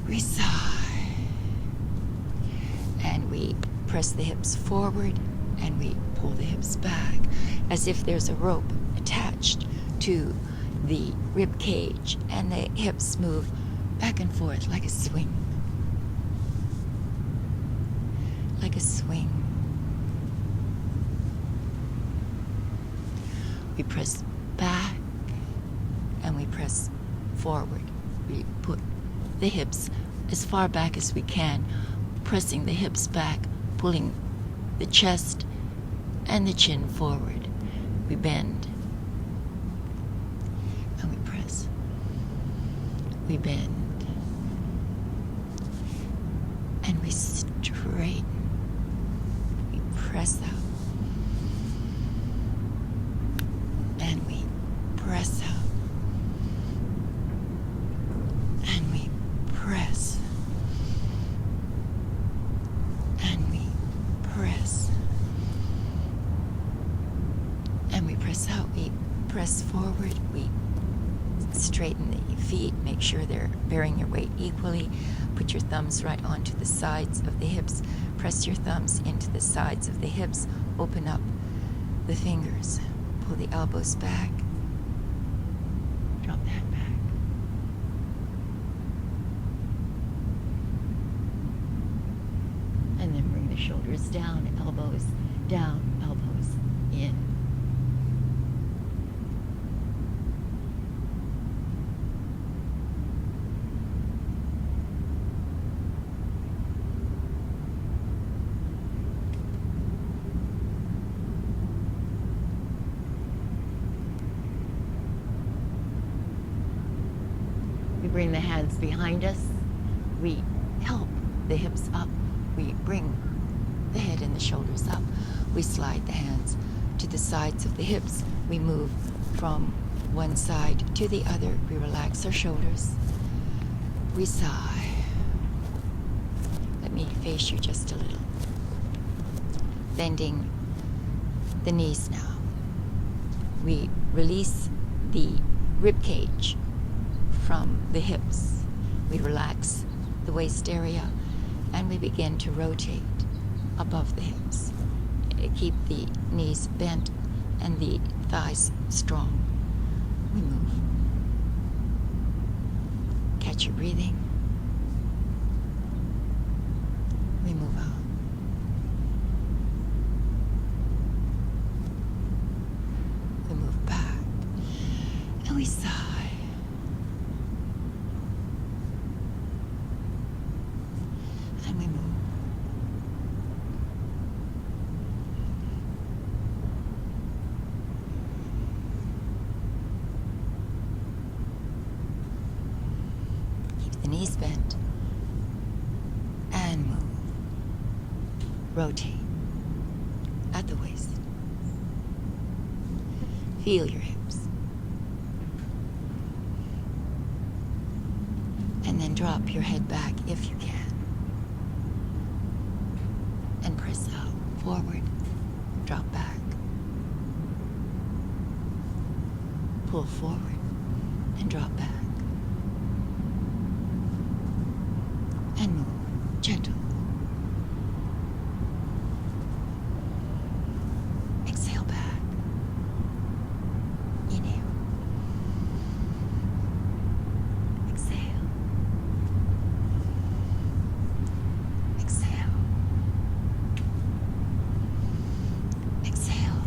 We sigh. And we press the hips forward and we pull the hips back as if there's a rope attached to the rib cage, and the hips move back and forth like a swing. Like a swing. We press back and we press forward. We put the hips as far back as we can, pressing the hips back, pulling the chest and the chin forward. We bend and we press. We bend and we straighten. We press out and we press out and we press and we press and we press out. We press forward. We straighten the feet. Make sure they're bearing your weight equally. Put your thumbs right onto the sides of the hips. Press your thumbs into the sides of the hips. Open up the fingers. Pull the elbows back. Drop the head back. And then bring the shoulders down, elbows in. We bring the hands behind us. We help the hips up. We bring the head and the shoulders up. We slide the hands to the sides of the hips. We move from one side to the other. We relax our shoulders. We sigh. Let me face you just a little. Bending the knees now. We release the rib cage from the hips. We relax the waist area and we begin to rotate above the hips. Keep the knees bent and the thighs strong. We move. Catch your breathing. We move out. We move back and we sigh. And we move. Keep the knees bent and move. Rotate at the waist. Feel your hips. And then drop your head back if you can. And press out, forward, drop back. Pull forward and drop back. And move, gentle. Exhale back. Inhale. Exhale. Exhale. Exhale.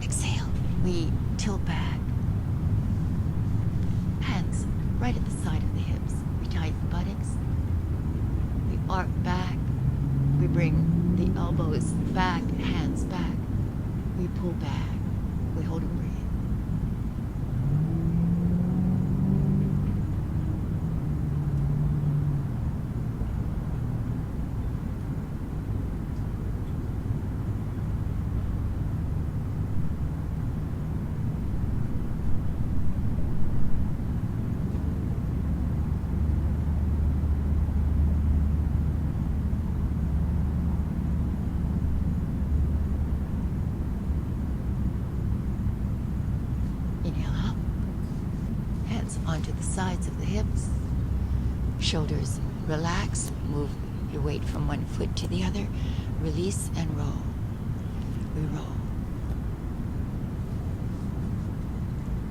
Exhale. We tilt back. Hands right at the side of the hips. We tighten the buttocks. We arc back. We bring the elbows back, hands back. We pull back. We hold and breathe. Inhale up. Hands onto the sides of the hips. Shoulders relax. Move your weight from one foot to the other. Release and roll. We roll.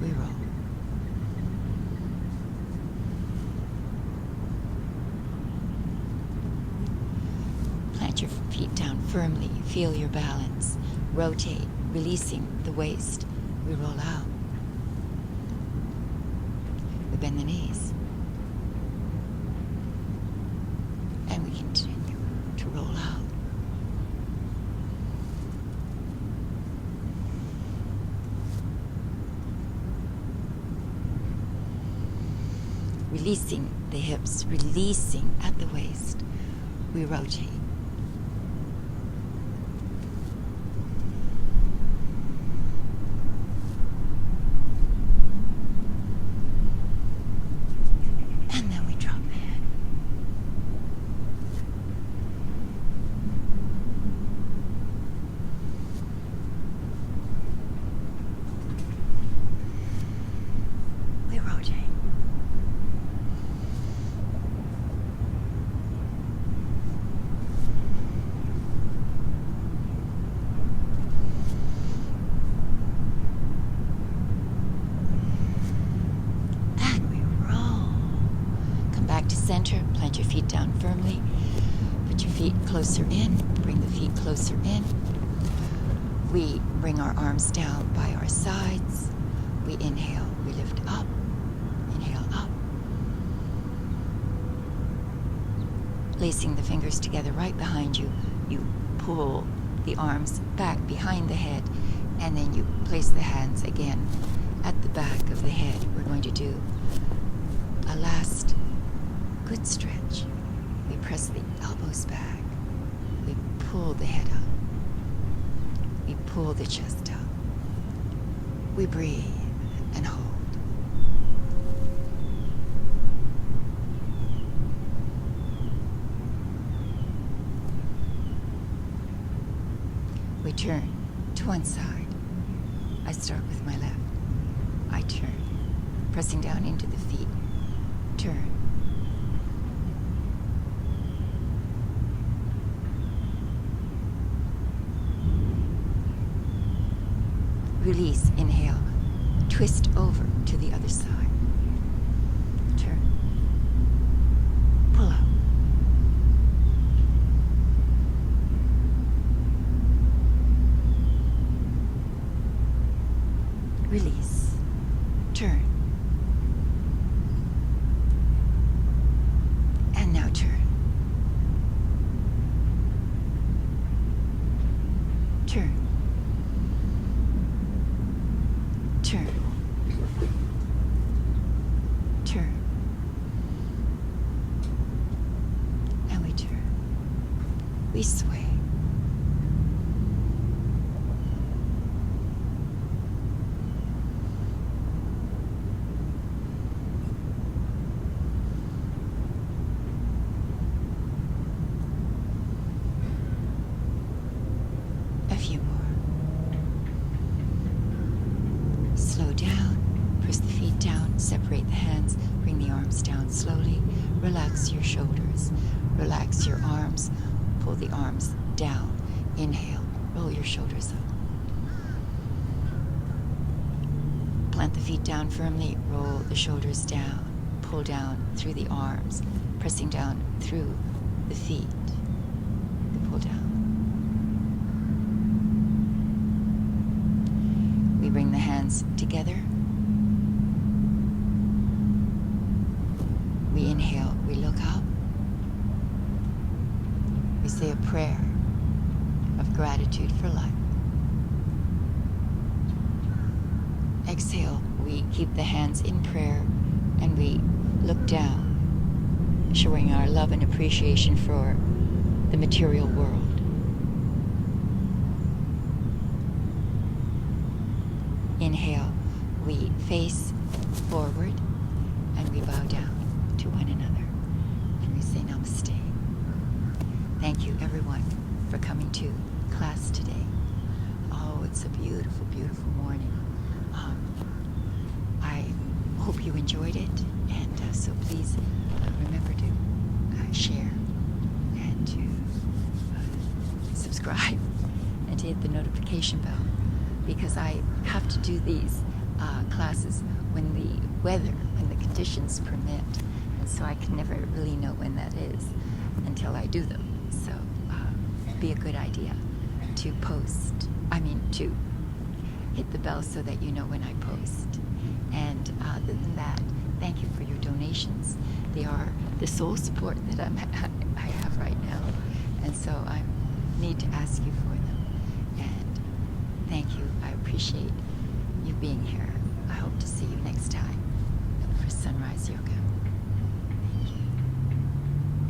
We roll. Plant your feet down firmly. Feel your balance. Rotate, releasing the waist. We roll out. We bend the knees. And we continue to roll out. Releasing the hips, releasing at the waist. We rotate. And then we drop the head. We rotate. Back to center, plant your feet down firmly. Put your feet closer in, bring the feet closer in. We bring our arms down by our sides. We inhale, we lift up, inhale up. Placing the fingers together right behind you, you pull the arms back behind the head, and then you place the hands again at the back of the head. We're going to do a last good stretch. We press the elbows back. We pull the head up. We pull the chest up. We breathe and hold. We turn to one side. I start with my left. I turn, pressing down into the feet. Turn. Release, inhale, twist over to the other side. Turn. Pull up. Release. Turn. And now turn. Turn. Turn. Turn. And we turn. We sway. A few more. Slow down, press the feet down, separate the hands, bring the arms down slowly, relax your shoulders, relax your arms, pull the arms down, inhale, roll your shoulders up. Plant the feet down firmly, roll the shoulders down, pull down through the arms, pressing down through the feet, the pull down. We bring the hands together. We inhale, we look up. We say a prayer of gratitude for life. Exhale, we keep the hands in prayer and we look down, showing our love and appreciation for the material world. Inhale, we face forward and we bow down to one another and we say namaste. Thank you everyone for coming to class today. Oh, it's a beautiful, beautiful morning. I hope you enjoyed it, and so please remember to share and to subscribe and to hit the notification bell, because I have to do these classes when the weather, when the conditions permit, and so I can never really know when that is until I do them. So be a good idea to to hit the bell so that you know when I post. And other than that, thank you for your donations. They are the sole support that I have right now, and so I need to ask you for them. And thank you. I appreciate you being here. I hope to see you next time for Sunrise Yoga.